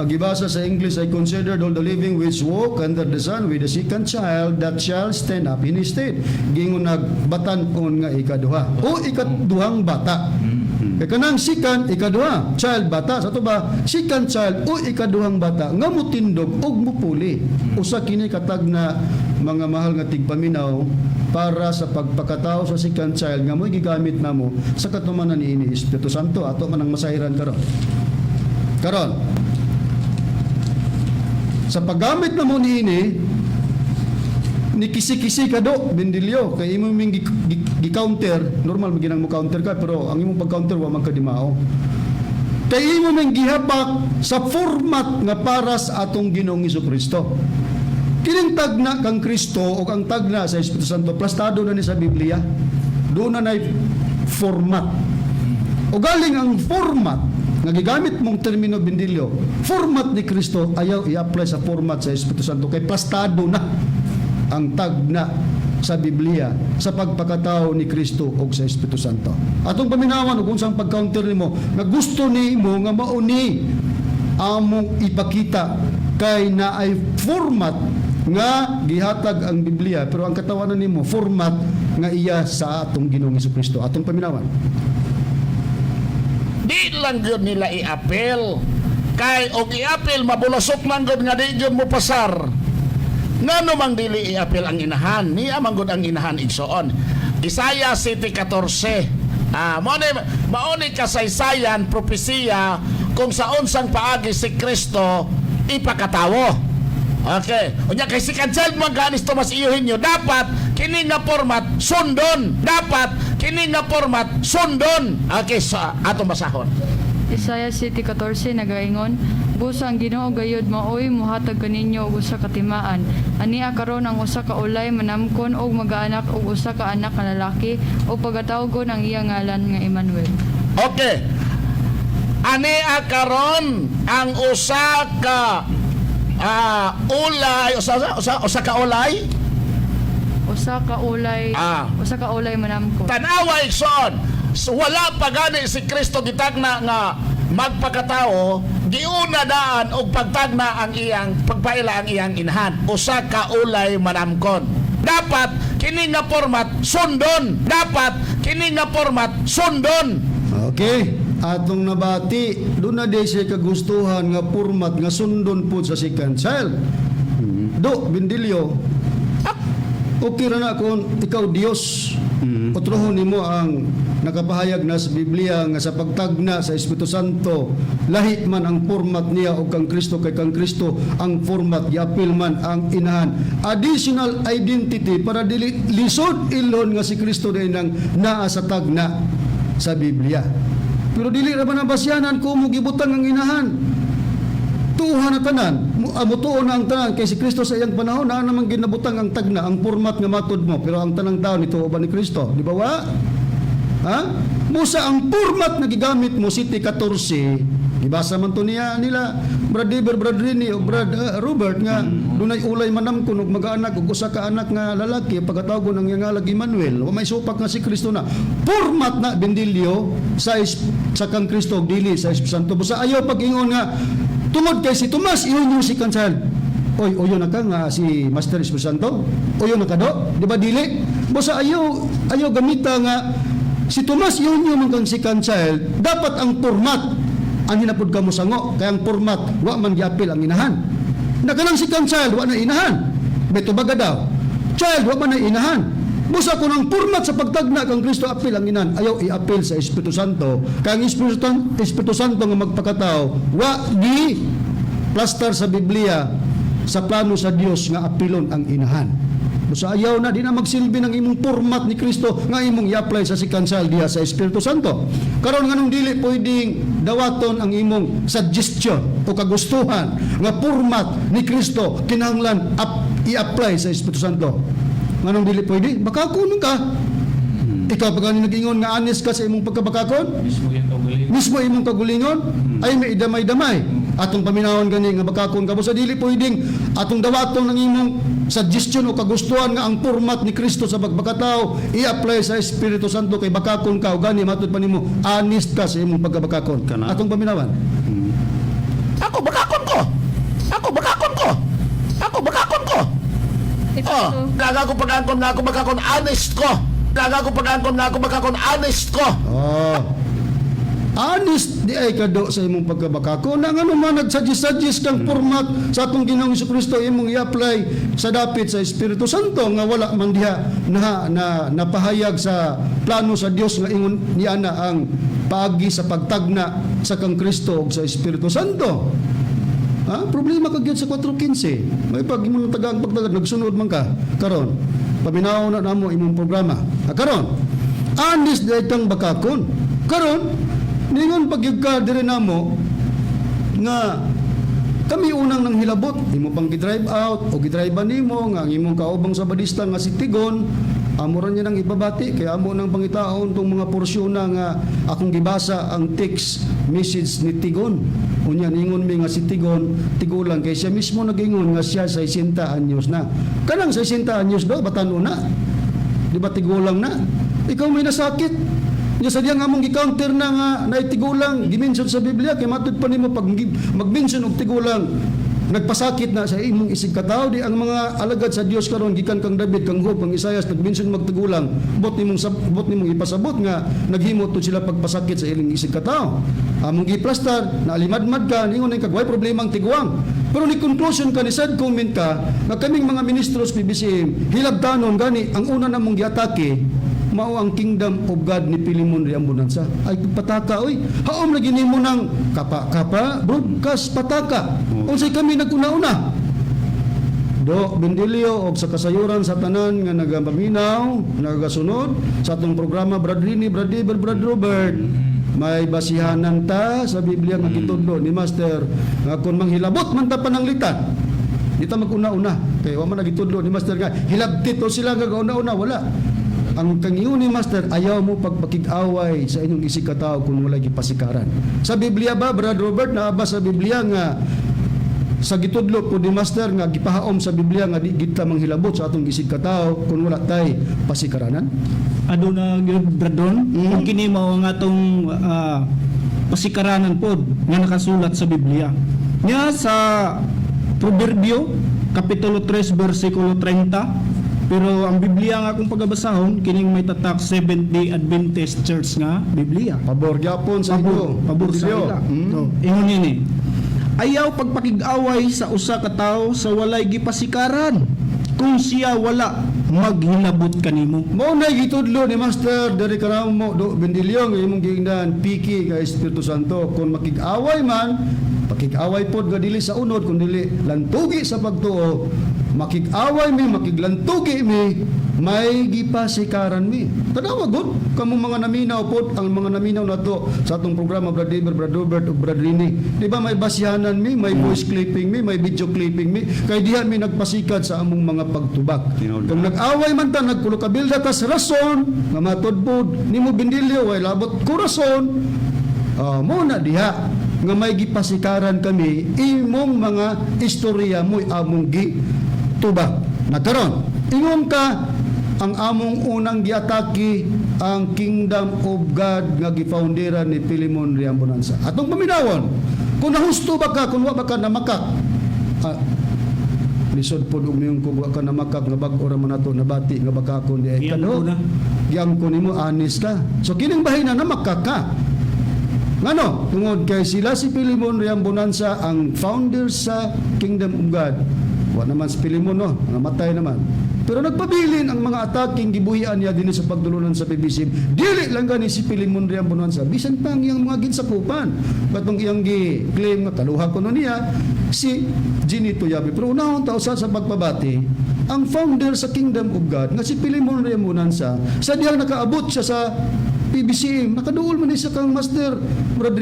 gibasa sa English, I considered all the living which walk under the sun with the second child that shall stand up in his stead. Gingon nagbatan-on nga ikaduha. O ikaduhang bata. Kaya kanang second, ikaduha, child bata. Sa ito ba, second child o ikaduhang bata nga mutindog o mupuli. Usa kini katag na mga mahal nga tigpaminaw para sa pagpakatao sa second child nga mo'y gigamit namo sa katumanan ni Espiritu Santo. Ato manang masahiran karon. Sa paggamit na mo niini, ni kisi-kisi ka do, bindilyo, kay imo ming gi-counter, normal maginang mo counter ka, pero ang imong pag-counter, wa man ka dimao. Kay imo ming gihabak sa format nga para sa atong Ginoong Hesukristo. Kining tagna kang Kristo o ang tagna sa Espiritu Santo, plastado na ni sa Biblia. Doon na format. O galing ang format, nagigamit mong termino bindilyo, format ni Kristo ayaw i-apply sa format sa Espiritu Santo kay plastado na ang tagna sa Biblia sa pagpakatao ni Kristo o sa Espiritu Santo. Atong paminawan kung saan pag-counter nimo nga gusto nimo nga mauni among ipakita kay na ay format nga gihatag ang Biblia pero ang katawanan nimo format nga iya sa atong Ginoong Hesukristo. Atong paminawan.
Di lang yun nila i-apel. Kay og i-apel mabulasok lang gud nga di yun mo pasar. Ngano mang dili i-apel ang inahan. Niya man gud ang inahan igsoon. Isaiah 7:14. Mauni kasaysayan propesiya kung sa unsang paagi si Kristo ipakatawo. Okay. Unya kay si cancel mo ganis Tomas iyohin nyo. Dapat kini nga format sundon. Dapat kini nga format sundon. Okay, so atong basahon.
Isaiah 7:14 nagaingon, busa ang Ginoo gayud maoy muhatag kaninyo og usa ka timaan. Ania karon ang usa ka ulay manamkon og mag-anak og usa ka anak nga lalaki ug pagatawgon ang iyang ngalan nga Emmanuel.
Okay. Ania karon ang usa ka ulay, usa ka ulay.
Usa ka ulay manamkon.
Tanawa ikson. So, wala pa gani si Kristo gitagna nga magpakatao, giuna daan og pagtagna ang iyang pagpaila ang iyang inahan. Usa ka ulay manamkon. Dapat kini nga format sundon. Dapat kini nga format sundon.
Okay. Atong nabati, doon na di siya kagustuhan nga format nga sundon po sa second child. Do, bindilyo, okay ra na kung ikaw Diyos. Utrohon nimo ang nakapahayag na sa Biblia nga sa pagtagna sa Espiritu Santo, lahi man ang format niya o kang Kristo kay kang Kristo ang format, yapil man ang inahan. Additional identity para dili lisod ilon nga si Kristo din ang naa sa tagna sa Biblia. Pero dili ra man basyanan ko mo gibutang ang inahan. Tuhan na tanan, mutuon na ang tanan kay si Kristo sa iyang panahon na namang ginabutang ang tagna, ang format nga matod mo, pero ang tanang tao nito ba ni Kristo? Di ba wa? Ha? Musa ang format na gigamit mo City 14. Ibasa man to niya nila Brad Diver, Brad Rini o Brad Robert nga dunay ulay manamkon og mag-anak og usa ka anak nga lalaki pagkatawgon ang iyang alag Emmanuel. Wa may supak nga si Kristo na. Format na bindilyo sa kang Kristo og dili sa Espiritu Santo. Busa ayaw pag-ingon nga tungod kay si Tomas iyon yung si cancel. Oy, uyo na ka nga si Master Espiritu Santo. Uyo na ka do. Di ba dili? Busa ayaw gamita nga si Tomas iyon yung kang si cancel. Dapat ang format ang hinapod ka mo sango, kaya ang format, wa man giapil ang inahan. Nakanang si cancel, wa na inahan. Beto baga daw. child, wa man na inahan. Busa ko ng format sa pagtagna kang Kristo apil ang inan, ayaw i-apil sa Espiritu Santo. Kaya ang Espiritu Santo nga magpakatao, wa di plaster sa Biblia sa plano sa Dios nga apilon ang inahan. Busa ayaw na, di na magsilbi ng imong format ni Kristo nga imong i-apply sa sikansal diha sa Espiritu Santo. Karon nganong dili pwedeng dawaton ang imong suggestion o kagustuhan nga format ni Kristo kinahanglan i-apply sa Espiritu Santo. Nganong dili pwede? Bakakon ka. Ikaw pag nag-ingon nga honest ka sa imong pagkabakakon, mismo imong kagulingon, ay may idamay-damay. Atong paminawon gani nga bakakon ka. Busa dili pwedeng atong dawaton ng imong suggestion o kagustuhan nga ang format ni Kristo sa pagbakatao i-apply sa Espiritu Santo kay bakakon ka o gani matud pa nimo honest ka sa imong pagkabakakon. Atong paminawan.
Ako bakakon ko. Ako bakakon ko. Ako bakakon ko. Gaga ko pag-angkon na ako bakakon honest ko. Gaga ko pag-angkon na ako bakakon honest ko.
Honest di ay kado sa imong pagkabakakon. Nang ano man nagsuggest kang format sa atong Ginoong Kristo imong i-apply sa dapit sa Espiritu Santo nga wala man diha na napahayag sa plano sa Dios nga ingon niya na ang paagi sa pagtagna sa kang Kristo ug sa Espiritu Santo. Problema ka gyud sa 4:15. May pag imong tagang pagtagad nagsunod man ka. Karon, paminaw na namo imong programa. Karon, honest di kang bakakon. Karon, ningon pagyud ka diri namo nga kami unang nang hilabot, imo pang gi-drive out o gi-drive nimo nga ang imong kaubang sa badista nga si Tigon. Amo ra niya nang ibabati kay amo nang pangitaon tong mga porsyon nga akong gibasa ang text message ni Tigon. Unya ningon mi nga si Tigon tigulang kay siya mismo nagingon nga siya 60 anyos na. Kanang 60 anyos daw batan-o na. Di ba tigulang na? Ikaw may nasakit. Nya sadya nga mong gi-counter na nga naitigulang gimension sa Biblia kay matud pa nimo pag mag-mention og tigulang nagpasakit na sa imong isig katao di ang mga alagad sa Dios karon gikan kang David kang Job kang Isaias nagmention magtigulang bot nimong ipasabot nga naghimo to sila pagpasakit sa ilang isig katao among giplastar na alimadmad ka ningon kag way problema ang tiguang pero ni conclusion ka ni sad comment ka nga kaming mga ministros PBCM hilabtanon gani ang una namong giatake mao ang kingdom of God ni Pilimon Riambonansa. Ay pataka oy. Haom lagi nimo nang kapa broadcast pataka. Unsay kami naguna-una. Do Bendilio og sa kasayuran sa tanan nga nagapaminaw, nagasunod sa atong programa Brad Rini, Brad Iber, Brad Robert. May basihanan ta sa Biblia nga gitudlo ni Master nga kun manghilabot man ta pananglitan. Di ta maguna-una. Kay wa man nagitudlo ni Master nga hilabtit o sila nga gauna-una wala. Ang kangiyon ni Master, ayaw mo pagpakig-away sa inyong isig katao kung wala gipasikaran. Sa Biblia ba, Brad Robert, naaba sa Biblia nga sa gitudlo po ni Master nga gipahaom sa Biblia nga di kita manghilabot sa atong isig katao kung wala tay pasikaranan?
Aduna gyud Bradon, kung kini mao nga atong pasikaranan pod nga nakasulat sa Biblia. Nya sa Proverbio kapitulo 3 bersikulo 30. Pero ang Biblia nga akong pagabasahon kining may tatak Seventh-day Adventist Church nga Biblia.
Pabor gyapon sa inyo.
Pabor sa ila. So, ingon ini. Ayaw pagpakig-away sa usa ka tawo sa walay gipasikaran. Kung siya wala maghilabot kanimo.
Mao na gitudlo ni Master dari karamo do Bendilyo nga imong giingnan piki ka Espiritu Santo kung makig-away man pakig-away pod nga dili sa unod kun dili lantugi sa pagtuo makig-away mi makiglantugi mi may gipasikaran mi tanawa gud kamo mga naminaw pod ang mga naminaw nato sa atong programa Brad Iber, Brad Robert ug Brad Rini di ba may basyanan mi may voice clipping mi may video clipping mi kay diha mi nagpasikat sa among mga pagtubag kung nag-away man ta nagkulokabilda ta sa rason nga matudpod nimo Bendilyo way labot ko rason mo na diha nga may gipasikaran kami imong mga istorya mo among gitubag nagkaron ingon ka ang among unang giatake ang Kingdom of God nga gifounderan ni Pilimon Riambonansa atong paminawon kung nahusto ba ka kung wa ba ka namakak lisod pod og miyong kung wa ka namakak nga bag-o ra man nato nabati nga baka kon di ay kano giyang ko nimo honest ka so kining bahin na namakak ka ngano tungod kay sila si Pilimon Riambonansa ang founder sa Kingdom of God wa naman si Pilimon no namatay naman Pero nagpabilin ang mga ataking gibuhian niya din sa pagtulunan sa PBCM. Dili lang gani si Pilimon Riang Bonanza. Bisan pang iyang mga ginsakupan. Katong iyang gi-claim nga kaluha ko niya si Ginito Yabe. Pero unahon tao sa pagpabati, ang founder sa Kingdom of God nga si Pilimon Riang Bonanza, sa diyang nakaabot siya sa PBCM, nakaduol man siya kang master Brad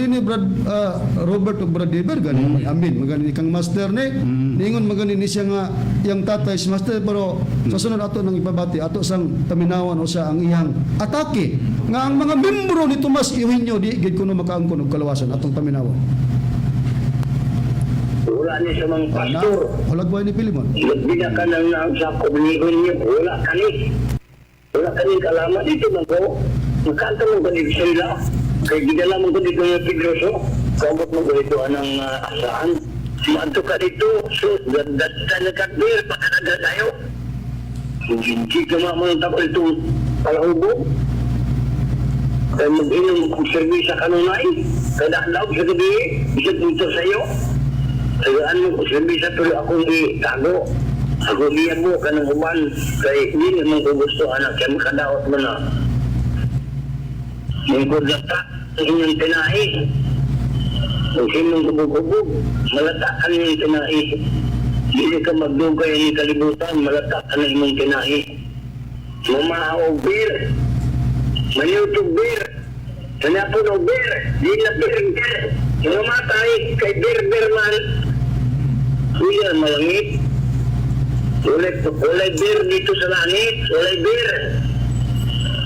Robert o Brad Deber ganin amin maganin kang master ni ningon maganin ni siya nga yang tatay si master, pero sa sunod ato nang ipabati ato sang taminawan o sa ang iyang atake nga ang mga membro ni Tomas Eugenio di gid kuno makaangkon og kalawasan atong taminawan.
Wala ni sa mga pastor.
Hulag buhay ni Pilimon.
Bina ka nang naangsak ko binihon niyo. Wala kani. Wala kani kalama dito man ko. Makanta mo ba dito sa ila? Kaya gidala mo ko dito yung Pedroso. Kamot mo ko dito anang asaan. Manto ka dito. So, dadda na kakbir. Pakanaga tayo. Hindi ka mamang tako ito palahubo. Kaya mag-inom kong servis sa kanunay. Kaya naklaw sa gabi. Isa dito sa iyo. Kayaan mo kung sabi sa tuloy akong itago. Ako liyan mo ka ng uman. Kaya hindi naman ko gusto anak. Kaya makadaot mo na. Mungkod na ta ang inyong tinahi. Kung sinong kubog-kubog, malatak ka ng tinahi. Hindi ka magdugay ng kalibutan, malatak ka ng inyong tinahi. Mamahawag beer. Maniyutog beer. Manapon o beer. Di na beer. Mamatay kay beer man. Kuya, malangit. Walay beer dito sa langit. Walay beer.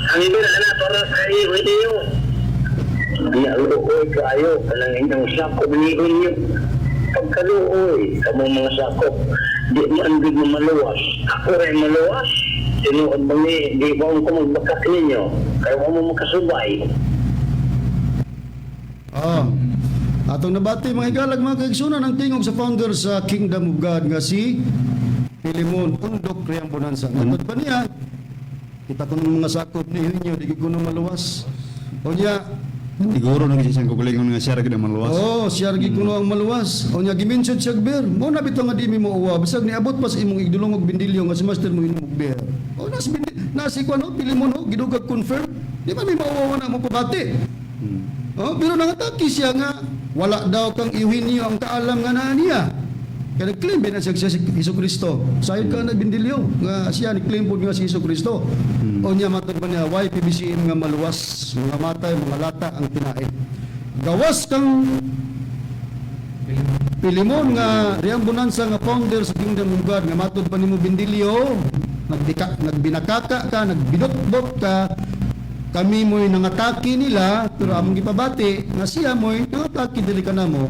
Ang beer, anak, para sa iyo, hindi nyo. Naluoy kayo. Kanang inyong sakop, binihon nyo. Pagkaluoy, kamo mga sakop. Di man di mo maluwas. Ako rin maluwas. Sinuod mo ni, di ba ko magbakak ninyo. Kaya mo makasubay.
Atong nabati mga igalag mga kaigsunan ang tingog sa founder sa Kingdom of God nga si Pilimon Undok Riang Bonanza. Katod pa niya, kita ko ng mga sakop ni Hinyo, di ko na maluwas. O niya,
Siguro nagisisang kukulingon nga siya rin ang maluwas.
siya rin ko ang maluwas. O niya, giminsyod siya ber. Mo na bito nga di mi mo uwa. Bisag niabot pa sa imong igdulong og bindilyo nga si master mo inom og ber. O nasi ko ano, Pilimon ho, gidugag confirm. Di ba may mauwawa na mo pabati? Pero nangataki siya nga, wala daw kang Eugenio ang kaalam nga na niya. Kaya nag-claim din siya si Iso Kristo. Sayod ka na bindilyo nga siya ni-claim po nga si Iso Kristo. O niya matod ba niya, why PBCM nga maluwas, mga matay, mga lata ang tinaid. Gawas kang Pilimon nga Riang Bonanza nga founder sa Kingdom of God nga matod pa nimo bindilyo, nagbinakaka ka, nagbidot-bot ka, kami mo'y nangataki nila, pero among gipabati, nga siya mo'y nangataki dili ka na mo.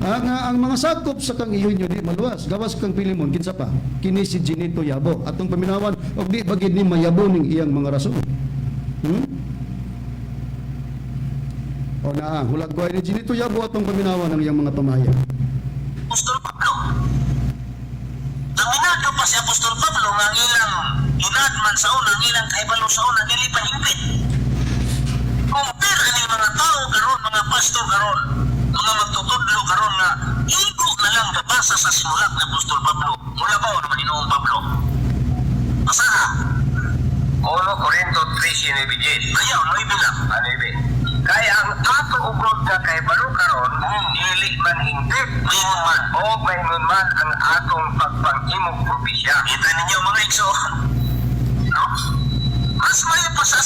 Nga ang mga sakop sa kang Eugenio di maluwas. Gawas kang Pilimon, kinsa pa? Kini si Ginito Yabo. Atong paminawan, og di bagid ni mayabo ning iyang mga rason. O na, hulag ko ni Ginito Yabo atong paminawan ng iyang mga pamahayag.
Apostol Pablo. Dominado pa si Apostol Pablo nga ang ilang inadman sa una, ang ilang kaibalo sa una, dili pa hingpit. Compare ni mga tao karon, mga pastor karon, mga magtutudlo karon nga igo na lang nabasa sa sinulat ni Apostol Pablo. Mula ba naman Ginoong Pablo? Basaha. 1 Corinto 3:9. Ayaw, 9 lang. 9. Kaya ang ato ugod nga kay baro karon, dili man hingpit, mingon man o maingon man ang atong pagpangimog propesya. Kita ninyo mga igsoon. No? Mas mayo pa sa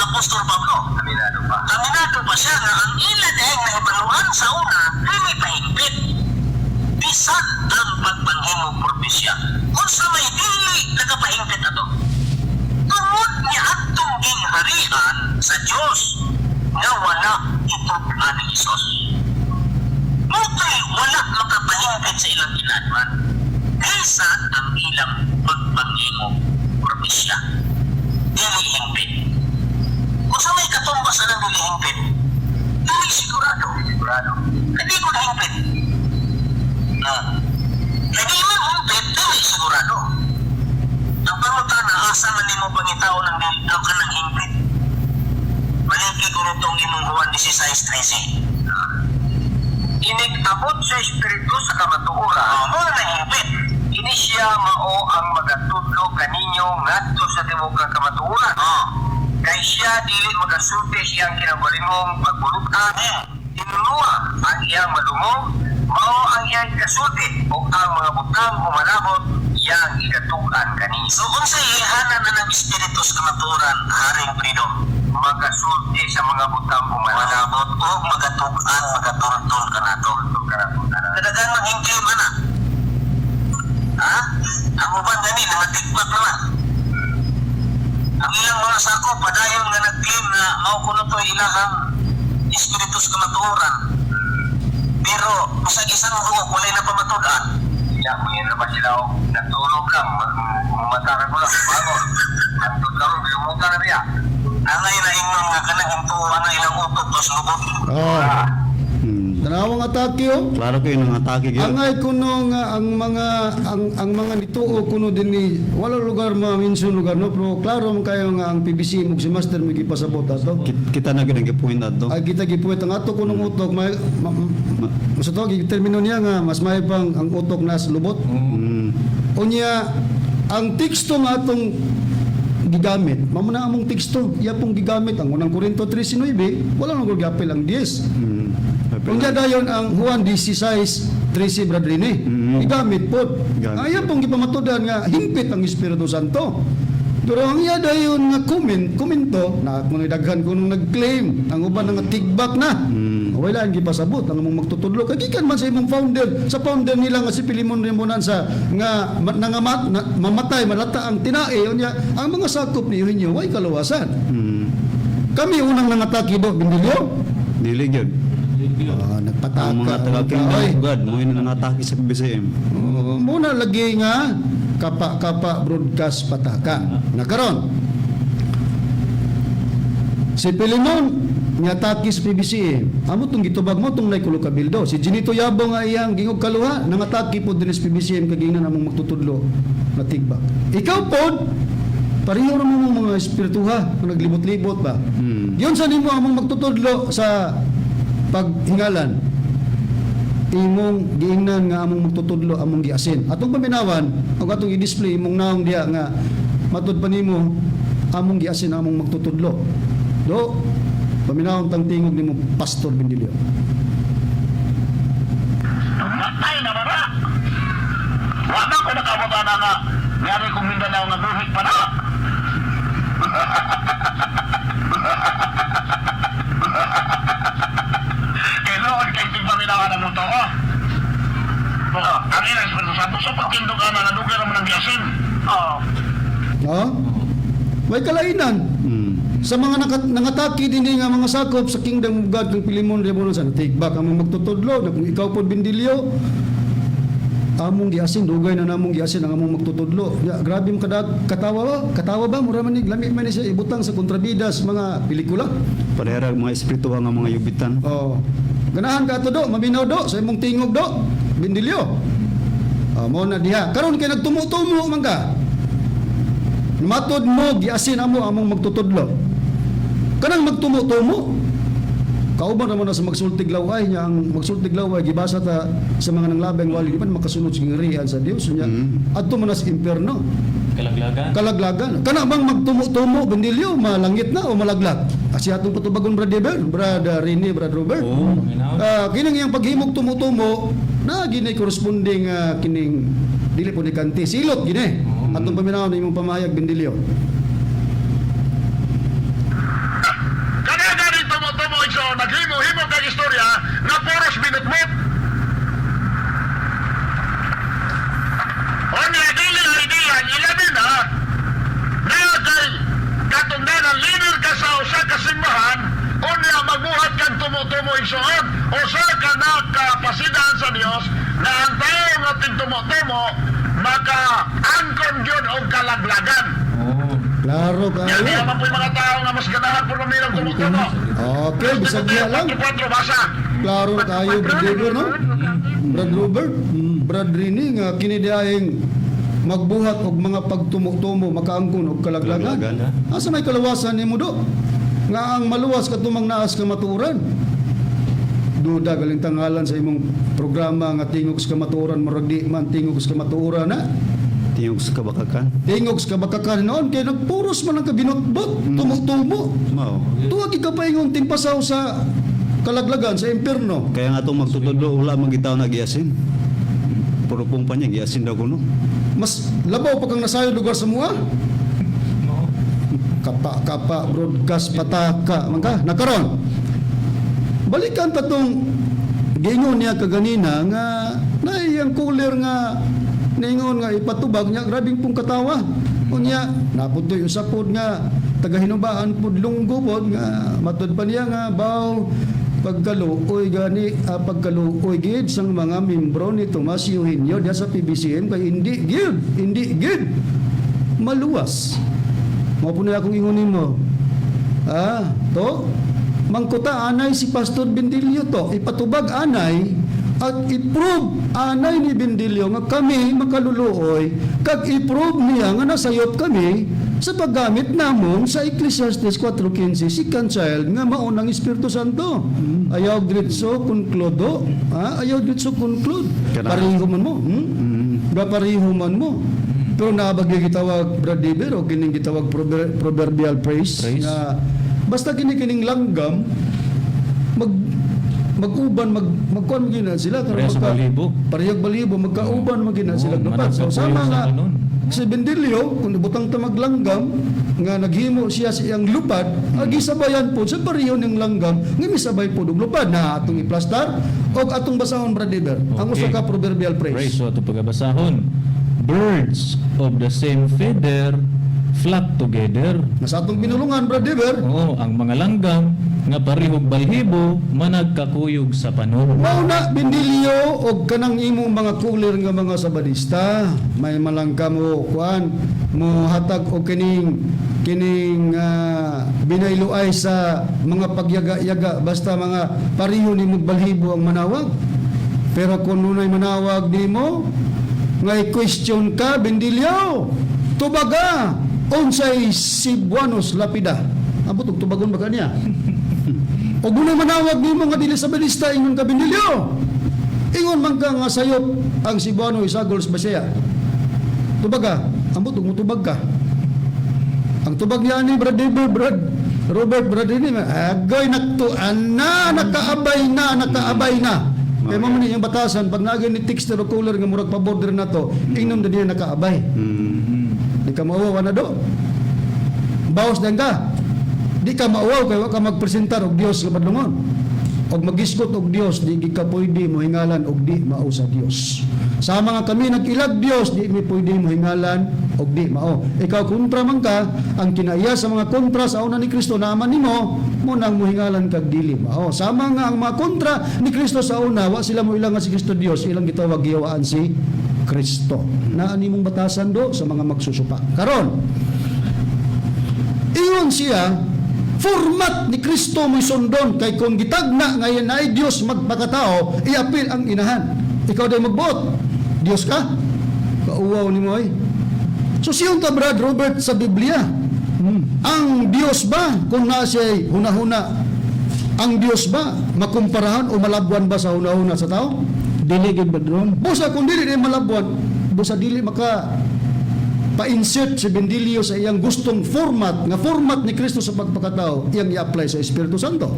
Apostol Pablo. Aminado pa siya nga ang ila dahil nahibaluan sa una, dili pa hingpit. Bisan ang pagpangimog propesya. Kung sa may dili nagapahingpit na to. Tungod niya atong gingharian sa Diyos na wala itong aning Isos. Muto'y wala makapahingpit sa ilang inadman. Kaysa ang ilang pagpangimog propesya. Dili hingpit. Kung sa may katumbasan ng dili hingpit, dili sigurado. Hindi ko na hingpit. Hindi man hingpit, dili sigurado. Ang pangutan na asa man ni mo pangitaw ng dili ka ng hingpit. Maliki ko nitong imong Juan 16:13. Inig-abot sa Espiritu sa kamatuoran, mo na hingpit. Ini siya mao ang magatudlo kaninyo ngadto sa tibuok nga kamatuoran. Kay siya dili magasulti siyang kinabalimong pagbulutan. Tinulua ang iyang madumong, mao ang iyang kasulti o ang mga butang o malabot iyang igatukan kanina. So kung sa ihanan na ng espiritu sa kamatuoran, Haring Freedom, magasulti sa mga butang o malabot o magatukan, magaturtol ka na to. Nadagang mag-inclaim na. Ha? Ang uban gani, nangatigpat naman. Ang ilang mga sakop, padayon nga nag-claim na maukuno to ilahang espiritu sa kamatuoran. Pero, sa isang huwag, wala na pamatudan. Kaya kung yun naman sila, natulog lang, mamatara ko lang, bago. Nagtulog lang, bimutan na niya. Ang ngayon na inyong nga kanang hintuan na ilang utot, tos lubot.
Tanawang atake oh.
Klaro ko yun ang atake gyud.
Angay kuno nga ang mga nituo kuno dinhi wala lugar ma-mention lugar no pero klaro man kayo nga ang PBC mo si Master mo gipasabot ato.
Kita na gyud ang point adto.
Ay kita gipuwet ang ato kunong utok may sa to termino niya nga mas may pang ang utok nas lubot. Unya ang teksto nga atong gigamit, mamuna among teksto, iya pong gigamit ang unang Korinto 3:9, wala nang gapil ang 10. Kung dayon ang Juan 16:13 bradrini, gigamit po. Iya pong gipamatudan nga himpit ang Espiritu Santo. Pero ang iya dayon nga komento na kung daghan kuno nag-claim ang uban nga tigbak na. Wala ang gipasabot ang among magtutudlo kagikan man sa imong founder nila nga si Pilimon Remonanza nga mamatay malata ang tinae unya ang mga sakop ni inyo way kaluwasan. Kami unang nangatake do Bindilyo.
Dili gyud.
Nagpataka
Ang mga taga-Kingdom God mo yun nangatake sa PBCM.
Muna lagi nga kapa broadcast pataka. Nakaron si Pilimon niatake sa PBC. Amo tong gitubag mo tong naikulo kabildo. Si Jinito Yabo nga iyang gingog kaluha nangatake pod dinhi sa PBCM kagingnan among magtutudlo na tigbak. Ikaw pod pareho ra mo mga espirituha nga naglibot-libot ba. Yun sa nimo among magtutudlo sa paghingalan. Imong giingnan nga among magtutudlo among giasin. Atong paminawan, ang atong i-display imong naong diya nga matud pa nimo among giasin among magtutudlo. Do paminawon tang tingog nimo Pastor Bindilyo.
Matay na ba? Wala ko nakabutan na nga. Ngari kong Mindanao nga buhit pa na. Kailangan kayo ting paminawan ng mundo ko. Ang ilang Espiritu Santo sa pagkindog ka na nadugan naman ng yasin.
No? May kalainan. Sa mga nangatake din nga mga sakop sa Kingdom of God ng Pilimon Revolution, take back among magtutudlo na kung ikaw po Bindilyo, among giasin, dugay na namong giasin ang among magtutudlo. Ya, grabe mo katawa ba? Mura man ni lami man ni siya ibutang sa kontrabidas mga pelikula.
Parehara mga espirituha nga mga yubitan.
Ganahan ka to do, maminaw do sa imong tingog do, Bindilyo. Mo na diha. Karon kay nagtumo-tumo man ka. Matod mo giasin amo among magtutudlo. Kanang magtumo-tumo. Kauban naman na sa magsultig laway niya ang magsultig laway gibasa ta sa mga nanglabay wali di man makasunod sa ngarihan sa Dios niya. Adto man sa impierno. Kalaglagan. Kana bang magtumo-tumo Bindilyo malangit na o malaglag? Asi atong patubagon Brother Rene, Brother Robert. Kining iyang paghimog tumo-tumo na gini corresponding kining dili po ni kanti silot gini. Atong paminaw na imong pamahayag Bindilyo.
Kada rin tumo-tumo iso, naghimo-himo kang istorya na puros binutmut. O nga, dili-dili, ilabi na kay katungdan ang leader ka sa usa ka simbahan o niya magbuhat kang tumo-tumo isoon o sa ka nakapasidahan sa Dios na ang tao nga tigtumo-tumo maka-angkon yun o kalaglagan.
Klaro ka.
Yan, di naman po yung mga tao nga mas ganahan po namin ang tumutumo.
Okay, bisag niya lang. Klaro kayo, Brother, no? Brad Robert, Brad Rini, nga kinidaing magbuhat og mga pagtumo-tumo, makaangkon og kalaglagan. Asa may kalawasan ni mo do? Nga ang maluwas ka tumang naas ka maturan. Duda galing tanghalan sa imong programa nga tingog sa kamatuoran maragdi man tingog sa kamatuoran na.
Tingog sa kabakakan.
Tingog sa kabakakan noon, kaya nagpuros man ang kabinotbot, tumutumo.
Mao.
Tuwag ikapaingong timpasaw sa kalaglagan, sa impyerno.
Kaya nga itong magtutudlo, wala magitaw na giyasin. Puro pong pa niya, giyasin daw kuno.
Mas labaw pa kang nasayo lugar sa mua. Kapa, broadcast, pataka, mangka, nakaron. Balikan pa tong giingon niya kaganina nga naiyang cooler nga naingon nga ipatubag niya, grabing pong katawa. Unya, napuntoy usapod nga tagahinubaan pud lunggo pod nga matud pa niya nga baw pagkaluoy gani pagkaluoy gid sang mga membro ni Tomas Eugenio diya sa PBCM kay hindi gid maluwas. Mao po na akong ingunin mo. To mangkuta anay si Pastor Bendilio to ipatubag anay at i-prove anay ni Bendilio nga kami makaluluoy kag i-prove niya nga nasayop kami sa paggamit namon sa Ecclesiastes 4:15 si child nga maunang Espiritu Santo. Ayaw gritso concludo, ayaw gritso conclude. Pareho man mo. Pareho man mo. Pero naabagay gitawag Brad Deber o kining gitawag proverbial praise. Nga basta kining langgam mag-uban magkuan magina sila
Parehas balibo.
Parehag balibo magkauban magina sila dapat. So sama nga si Bendilio kung butang ta maglanggam nga naghimo siya sa iyang lupad agisabayan po sa pareho ning langgam nga misabay po og lupad na atong iplastar og atong basahon Brad Deber. Ang usa ka proverbial praise.
So ito pagabasahon. Birds of the same feather flock together.
Nasa atong pinulungan Brad Deber.
Oo, ang mga langgam nga parihog balhibo managkakuyog sa panon.
Mauna Bendilio og kanang imong mga cooler nga mga sabadista may malangka mo kuan mo hatag og kining binayloay sa mga pagyaga-yaga basta mga pariho ni balhibo ang manawag. Pero kung nunay manawag nimo nga i-question ka Bendilio tubaga unsay Cebuanos lapida. Ambot og tubagon ba kaniya? O muna manawag nimo nga dili sa balista ingon ka Bendilio. Ingon man ka nga sayop ang Cebuano isagol sa Bisaya. Tubaga, ambot og mutubag ka. Ang tubag niya ni Brad Robert ni agoy naktuan na nakaabay na. Kaya mo man yung batasan pag nagin ni texter o cooler nga murag pa-border na to, ingnon na diya nakaabay. Di ka mauwaw na do. Bawas din ka. Di ka mauwaw kaya ka magpresentar og Dios nga padlungon. Og magisgot og Dios di ka pwede mo hingalan og di mao sa Dios. Sa mga kami nag-ilag Dios di mi pwede mo hingalan og di mao. Ikaw kontra man ka, ang kinaiya sa mga kontra sa una ni Kristo naaman nimo mo nang mo hingalan kag dili mao. Sama nga ang mga kontra ni Kristo sa una wa sila mo ilang nga si Kristo Dios, ilang gitawag giyawaan si Kristo. Naa nimong batasan do sa mga magsusupa. Karon iyon siya format ni Kristo mo'y sundon kay kung gitagna ngayon ay Dios magpakatao iapil ang inahan. Ikaw day magbuot Dios ka kauwaw ni mo ay. So siyong ta Brad Robert sa Biblia ang Dios ba kung nasa'y hunahuna ang Dios ba makumparahan o malabwan ba sa hunahuna sa tao?
Dili gid badron.
Busa kung dili ni malabwan busa dili maka pa-insert si Bendilio sa iyang gustong format ni Kristo sa pagpakatao iyang i-apply sa Espiritu Santo.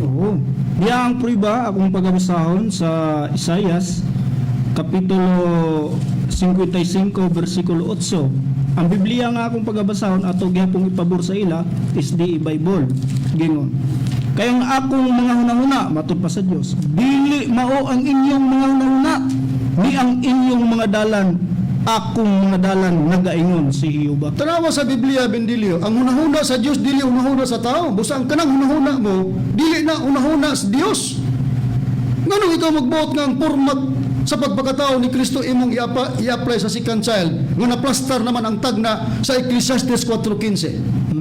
Oo. Diya ang prueba akong pagabasahon sa Isaias kapitulo 55 versikulo 8. Ang Biblia nga akong pagabasahon ato gyapong ipabor sa ila is di Bible. Gingon. Kaya ang akong mga hunahuna matud pa sa Dios. Dili mao ang inyong mga hunahuna ni ang inyong mga dalan akong mga dalan nagaingon si Jehova.
Tanawa sa Biblia Bendilio, ang hunahuna sa Dios dili hunahuna sa tao. Busa ang kanang hunahuna mo dili na hunahuna sa Dios. Nganong ikaw magbuot nga ang format sa pagpakatao ni Kristo imong i-apply sa second child nga naplastar naman ang tagna sa Ecclesiastes 4:15.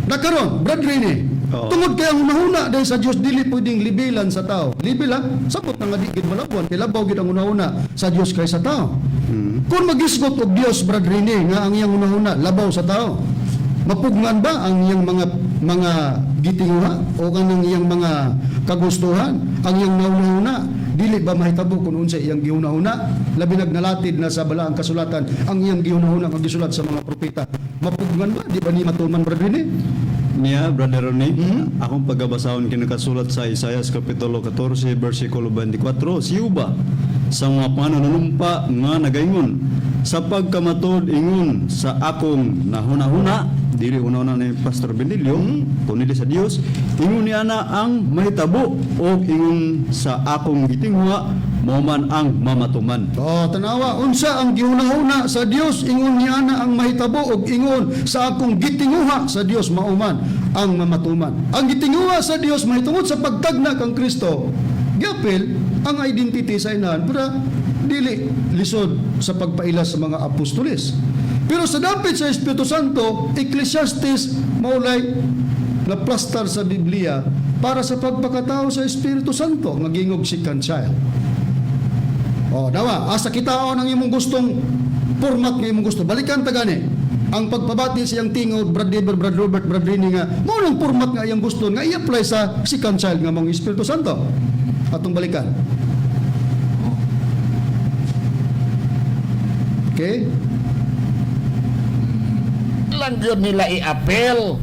Nakaron, Brad Rene, tungod kay ang hunahuna dahil sa Dios dili pwedeng libilan sa tao. Libila, sabot nga di gid malabwan, tilabaw gid ang hunahuna sa Dios kay sa tao. Kung magisgot og Dios Brad Rene nga ang iyang hunahuna labaw sa tao, mapugnan ba ang iyang mga gitinguha o kanang iyang mga kagustuhan, ang iyang hunahuna dili ba mahitabo kung unsay iyang gihuna-huna, labi nagnalatid na sa balaang kasulatan ang iyang gihuna-huna nga gisulat sa mga propeta. Mapugnan ba? Di ba ni matuman brad Rene?
Niya, Brother Ronnie, akong pagabasahon kinakasulat sa Isaias Kapitulo 14, versikulo 24, siyuba sa mga pananumpa nga nagaingon, sa pagkamatod ingon sa akong nahuna-huna, dili una-una ni Pastor Benilio, kunili sa Dios, ingon niya na ang mahitabo o ingon sa akong gitingwa, mo man ang mamatuman.
Tanawa, unsa ang gihuna-huna sa Dios, ingon niya na ang mahitabo og ingon sa akong gitinguha sa Dios, mauman ang mamatuman. Ang gitinguha sa Dios mahitungod sa pagtagna kang Kristo. Gapil ang identity sa inahan, pero dili lisod sa pagpailas sa mga apostoles. Pero sa dapit sa Espiritu Santo, Ecclesiastes maulay na plastar sa Biblia para sa pagpakatao sa Espiritu Santo nga gingog second child. Dawa, asa kitaon ang imong gustong format nga imong gusto. Balikan ta gani. Ang pagpabati siyang tingod, Brad Deber, Brad Robert, Brad Rini nga, mo nang format nga iyang gusto nga i-apply sa second child nga mong Espiritu Santo. Atong balikan. Okay?
Lang yun nila i-apel.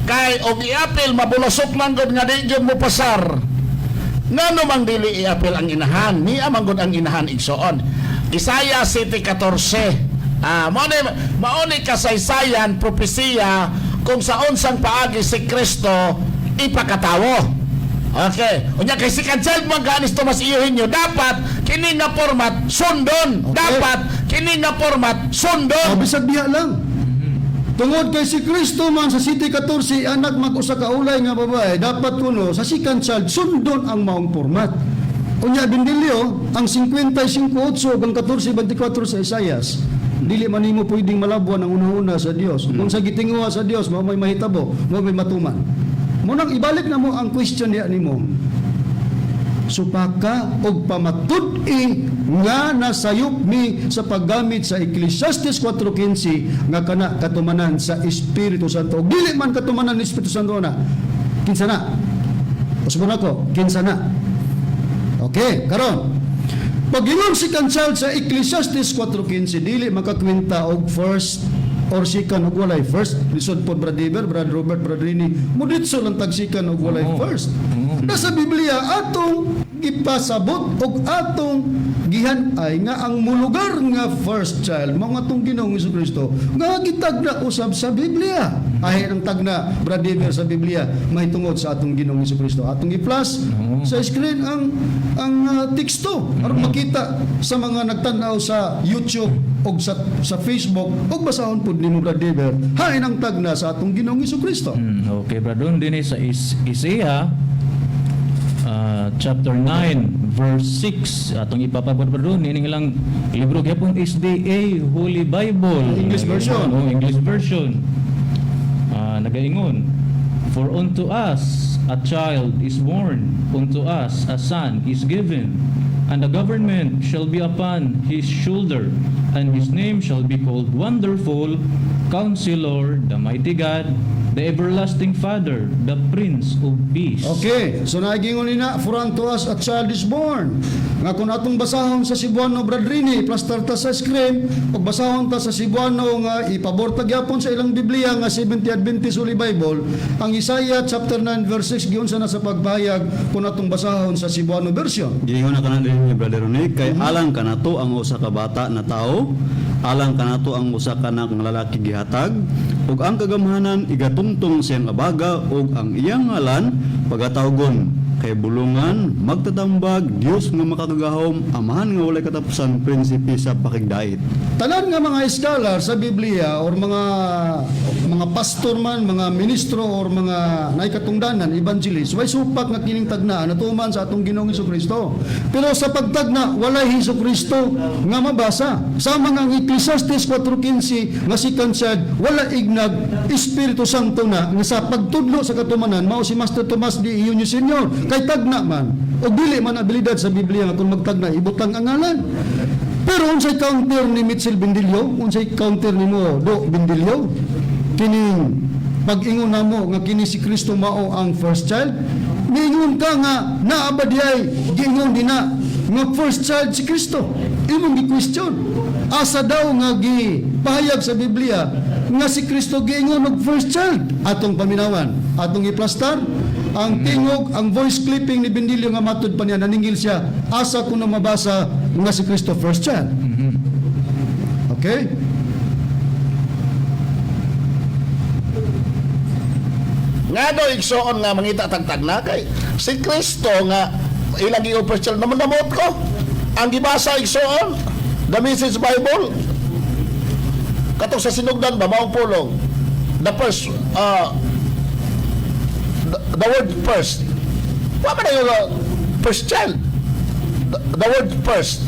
Kay og i-apel, mabulasok lang gud nga di yun mo pasar. Nga namang dili i-apel ang inahan, ni amanggod ang inahan igsoon. Isaiah 7:14. Mauni kasaysayan, propesiya kung sa unsang paagi si Kristo ipakatawo. Okay. Unya kay si Cancel maganis Tomas iyohin nyo, dapat kini nga format sundon.
Okay.
Dapat kini nga format sundon.
Bisag diha lang. Tungod kay si Kristo man sa City 14 anak mag-usa ka ulay nga babae, dapat kuno sa second child sundon ang maong format. Unya Bindilyo, ang 55:8 hanggang 14:24 sa Isaias, dili man nimo pwedeng malabuan ang una-una sa Dios. Kung sa gitinguha sa Dios, mao may mahitabo, mao may matuman. Munang ibalik na mo ang question niya nimo. Supaka og pamatud-i nga nasayop mi sa paggamit sa Ecclesiastes 4:15 nga kana katumanan sa Espiritu Santo. Dili man katumanan ni Espiritu Santo na. Kinsa na? Usbon ako, kinsa na? Okay, karon. Pag-ingon si Cancel sa Ecclesiastes 4:15, dili makakwenta og first or second og walay first. Lisod pod Brad Deber, Brad Robert, Brad Rini, muditso lang tag second og walay first. Nasa Biblia atong ipasabot og atong gihan-ay nga ang mulugar nga first child mga atong Ginoong Jesucristo nga gitagna usab sa Biblia. Ay ang tagna Brad Deber sa Biblia mahitungod sa atong Ginoong Jesucristo. Atong i-plus sa screen ang teksto aron makita sa mga nagtan-aw sa YouTube og sa Facebook og basahon pud nimo Brad Deber. Hay ang tagna sa atong Ginoong Jesucristo.
Okay, Bradon, din sa Isaiah chapter 9 verse 6 atong ipapabot Bradon ining lang libro gyapon SDA Holy Bible
English version.
English version. Nagaingon, for unto us a child is born, unto us a son is given, and the government shall be upon his shoulder, and his name shall be called Wonderful, Counselor, the Mighty God, the Everlasting Father, the Prince of Peace.
Okay, so nagingon nina, for unto us a child is born. Nga kung atong basahon sa Cebuano Brad Rini, plaster ta sa screen, o basahon ta sa Cebuano nga ipabortag yapon sa ilang Biblia nga 70 Adventist Holy Bible, ang Isaiah chapter 9 verse 6 giun sa nasa pagpahayag kung atong basahon sa Cebuano version.
Giingon na kanan ni Brother Ronnie, kay alang kanato ang usa ka bata na tao, alang kanato ang usa ka anak nga lalaki gihatag, ug ang kagamhanan igatungtong siyang abaga, ug ang iyang ngalan pagatawgon kay bulungan magtatambag Dios nga makakagahom, amahan nga walay katapusan, prinsipe sa pakigdait.
Tanan nga mga scholar sa Biblia or mga pastor man, mga ministro or mga naikatungdanan, evangelist, way supak nga kining tagnaan natuman sa atong Ginoong Jesucristo. Pero sa pagtagna walay Jesucristo nga mabasa. Sama nga ang Ecclesiastes 4:15 nga si Cancel wala ignag Espiritu Santo na nga sa pagtudlo sa katumanan mao si Master Tomas D. Iunio Sr. kay tagna man o dili man abilidad sa Biblia nga kung magtagna ibutang ang ngalan. Pero unsay counter ni Mitchell Bindilyo, unsay counter nimo Do Bindilyo, kining pag-ingon namo nga kini si Kristo mao ang first child, niingon ka nga naabadiyay giingon dina nga first child si Kristo. Imong gi-question. Asa daw nga gipahayag sa Biblia nga si Kristo giingon og first child. Atong paminawan, atong iplastar ang tingog, ang voice clipping ni Bendilio nga matud pa niya, naningil siya, asa ko na mabasa nga si Kristo first child. Okay?
Nga daw igsoon nga mangita tagtag na kay si Kristo nga ilang i-official naman namot ko. Ang gibasa igsoon, the Message Bible, katong sa sinugdan ba, maong pulong, the first, the word first. Wa ba na yung first child? The word first.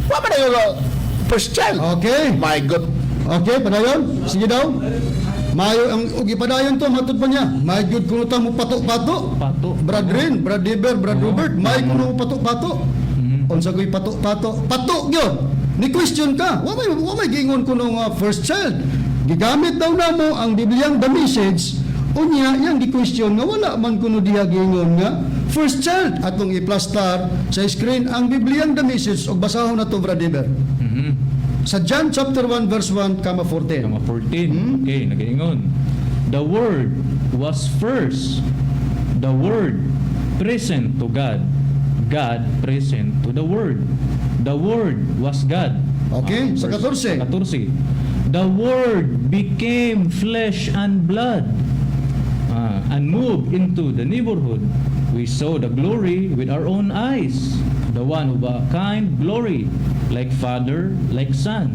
Wa ba na yung first child?
Okay.
My God.
Okay, padayon. Sige daw. Mayo ang ugi padayon to matud pa niya. May gyud kuno ta mo pato-pato.
Pato.
Brad Rin, Brad Deber, Brad Robert, may kuno mo pato-pato. Unsa koy pato-pato? Pato gyud. Ni question ka. Wa may gingon kuno nga first child. Gigamit daw namo ang Bibliang The Message. Unya yang gi-question nga wala man kuno diha gingon nga first child. Atong i-plastar sa screen ang Bibliang The Message og basahon nato Brad Deber. Sa John chapter 1 verse 1 kama 14.
Kama 14. Okay, nagaingon. The Word was first. The Word present to God. God present to the Word. The Word was God.
Okay, sa 14.
Sa 14. The Word became flesh and blood and moved into the neighborhood. We saw the glory with our own eyes. The one of a kind glory, like Father, like Son,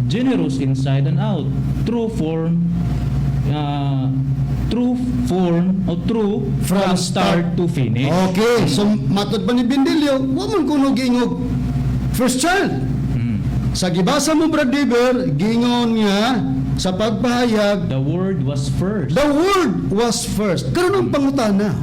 generous inside and out, true form or true from start to finish.
Okay, so matod pa ni Bendilio, wa man kuno giingog first child. Sa gibasa mo Brad Deber, gingon nga sa pagpahayag,
The Word was first.
the word was first. Karon ang pangutana.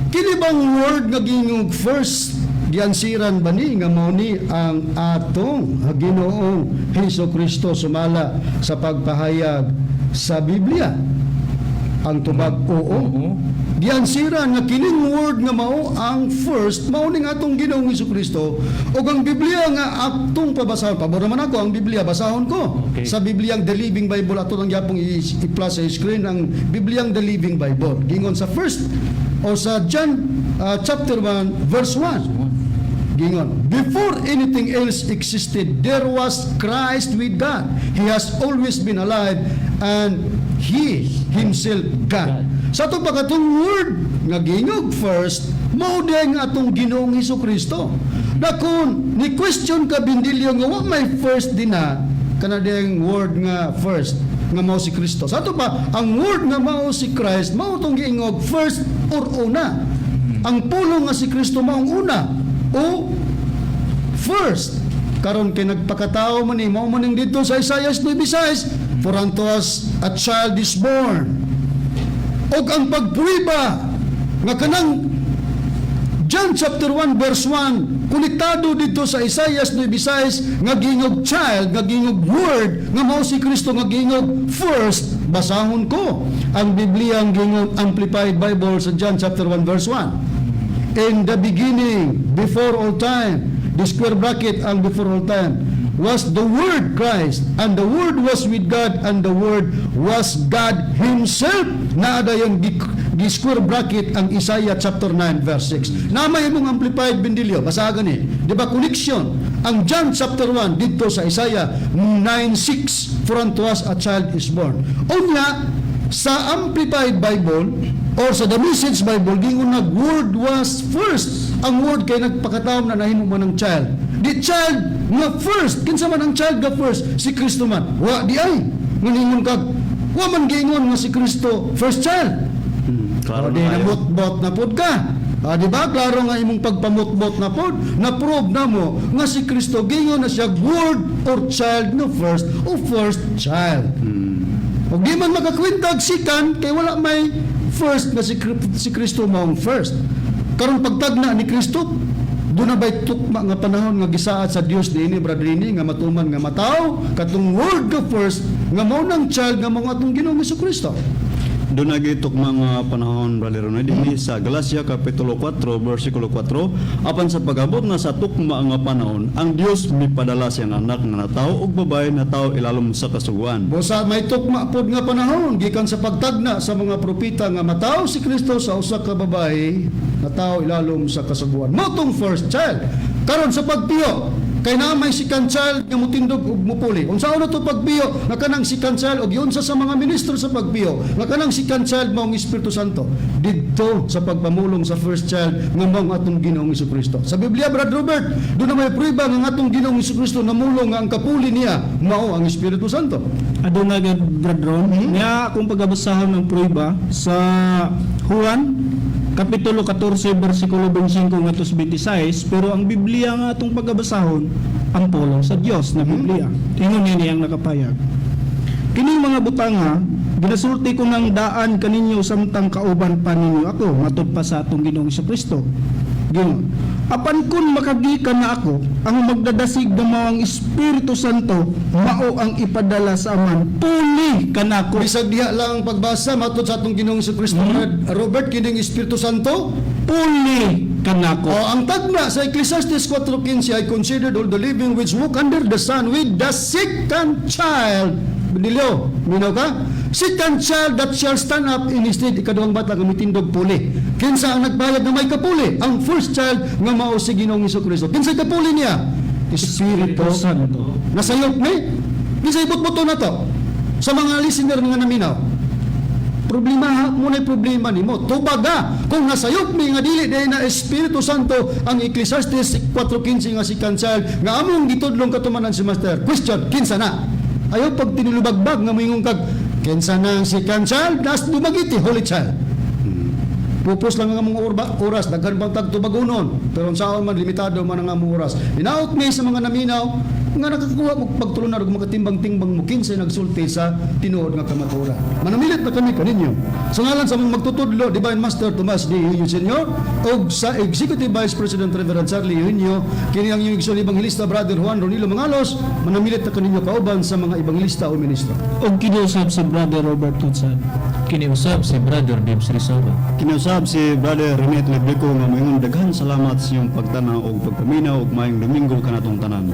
Kini bang word nga gingog first? Giansiran ba ni nga mao ni ang atong Ginoong Hesukristo sumala sa pagpahayag sa Biblia? Ang tubag oo. Giansiran nga kining word nga mao ang first, mao ning atong Ginoong Hesukristo ug ang Biblia nga atong pabasahon. Pabor man ako ang Biblia basahon ko.
Okay.
Sa Bibliang The Living Bible ato lang gyapong i-plus sa screen ang Bibliang The Living Bible. Gingon sa first o sa John chapter 1 verse 1. Gingon, before anything else existed, there was Christ with God. He has always been alive and He Himself God. Sa itong pagkatong word nga gingog first, mao din nga atong Ginoong Hesukristo. Na kung ni question ka Bendilio nga wa may first din na kanadeng word nga first nga mao si Kristo. Sa ito pa, ang word nga mao si Christ, mao itong giingog first or una. Ang pulong nga si Kristo maong una o first. Karon kay nagpakatao man ni mao man dito sa Isaiah 9:6, for unto us a child is born. Og ang pagpuriba nga kanang John chapter 1 verse 1 konektado dito sa Isaiah 9:6 nga gingog child, nga gingog word, nga mao si Kristo nga gingog first. Basahon ko ang Biblia ang gingog Amplified Bible sa John chapter 1 verse 1. In the beginning, before all time, the square bracket ang before all time, was the Word Christ, and the Word was with God, and the Word was God Himself. Naada yung square bracket ang Isaiah chapter 9 verse 6. Namay mong Amplified Bendilio, basagan ni. Di ba connection? Ang John chapter 1 dito sa Isaiah 9:6, for unto us a child is born. Unya, sa Amplified Bible, or sa The Message Bible, gingon na word was first. Ang word kay nagpakataom na nahimo man ng child. The child nga first. Kinsa man ang child nga first? Si Kristo man. Wa di ay. Nguningon kag, wa man gingon nga si Kristo first child.
Klaro
Di
na
na
kayo.
bot na pod ka. Di ba? Klaro nga imong pagpamutbot na pod. Na-prove na mo nga si Kristo gingon na siya word or child no first o first child. Ug di man makakwintag sikan kay wala may first na si Kristo maong first. Karon pagtagna ni Kristo, doon na ba'y tukma nga panahon nga gisaad sa Dios niini bradrini nga matuman nga mataw katong word ka first nga mao nang child nga mao atong Ginoong Hesukristo.
Doon nagitok mga panahon, Brother Ronald, dinhi sa Galacia Kapitulo 4, versikulo 4, apan sa pag-abot na sa tukma nga panahon, ang Dios mipadala siyang anak na natawo ug babae na tawo ilalom sa kasuguan.
Busa may tukma pod nga panahon gikan sa pagtagna sa mga propeta nga mataw si Kristo sa usa ka babae na tawo ilalom sa kasuguan. Motong first child. Karon sa pagpiyo, kay na may second child nga mutindog ug mupuli. Unsaon na to pagpiyo? Nga kanang second child og yun sa mga ministro sa pagpiyo. Nga kanang second child mao ang Espiritu Santo. Didto sa pagpamulong sa first child nga mao ang atong Ginoong Jesucristo. Sa Biblia, Brad Robert, doon na may prueba nga atong Ginoong Jesucristo namulong nga ang kapuli niya mao ang Espiritu Santo.
Aduna gid Brad Ron, niya akong pagabasahon ng prueba sa Juan Kapitulo 14, versikulo 25 ngadto 26, pero ang Biblia nga atong pagabasahon ang pulong sa Dios na Biblia. Ingon niya niyang nakapayag. Kining mga butanga, ginasulti ko ng daan kaninyo samtang kauban pa ninyo ako, matod pa sa atong Ginoong Jesucristo. Gingon, apan kun makagikan na ako, ang magdadasig ng mga Espiritu Santo, mao ang ipadala sa aman, puli kanako.
Bisag diha lang ang pagbasa matod sa atong Ginoong Jesucristo, Robert, kining Espiritu Santo,
Puli kanako.
o ang tagna sa Ecclesiastes 4:15, I considered all the living which walk under the sun with the second child. Benilyo, minaw ka? Second child that shall stand up in his stead, ikaduhang bata nga mitindog puli. Kinsa ang nagbayad na may kapuli? Ang first child nga mao si Ginoong Jesucristo. Kinsa kapuli niya? Espiritu
Santo.
Nasayop ni? Kinsa ibot-boto na to? Sa mga listener nga naminaw. Problema muna'y problema nimo. Tubaga kung nasayop mi nga dili day na Espiritu Santo ang Ecclesiastes 4:15 nga si child nga among gitudlong katumanan si Master. Question, kinsa na? Ayaw pag tinulubagbag nga moingon kag kinsa na ang second child? Nas dumagiti holy child. Pupos lang ang mga oras, daghan bang tagtubagonon. Pero saan man limitado man ang among oras. Inaot mi sa mga naminaw nga nakakuha mo pagtulunan og makatimbang-timbang mo kinsay nagsulti sa tinuod nga kamaturan. Manamilit na kami kaninyo. Sa ngalan sa mga magtutudlo, Divine Master Tomas D. Eugenio Sr. o sa Executive Vice President Reverend Charlie Eugenio, kini ang iyong igsoon Ebanghilista Brother Juan Ronilo Mangalos, manamilit na kaninyo kauban sa mga Ebanghilista o ministro.
Og kiniusap si Brother Robert Tunsad.
Kiniusap si Brother Debs Rizaba.
Kinausab si Brother Rene Telebrico nga moingon daghan salamat sa iyong pagtanaw og pagpaminaw og maayong Domingo kanatong tanan.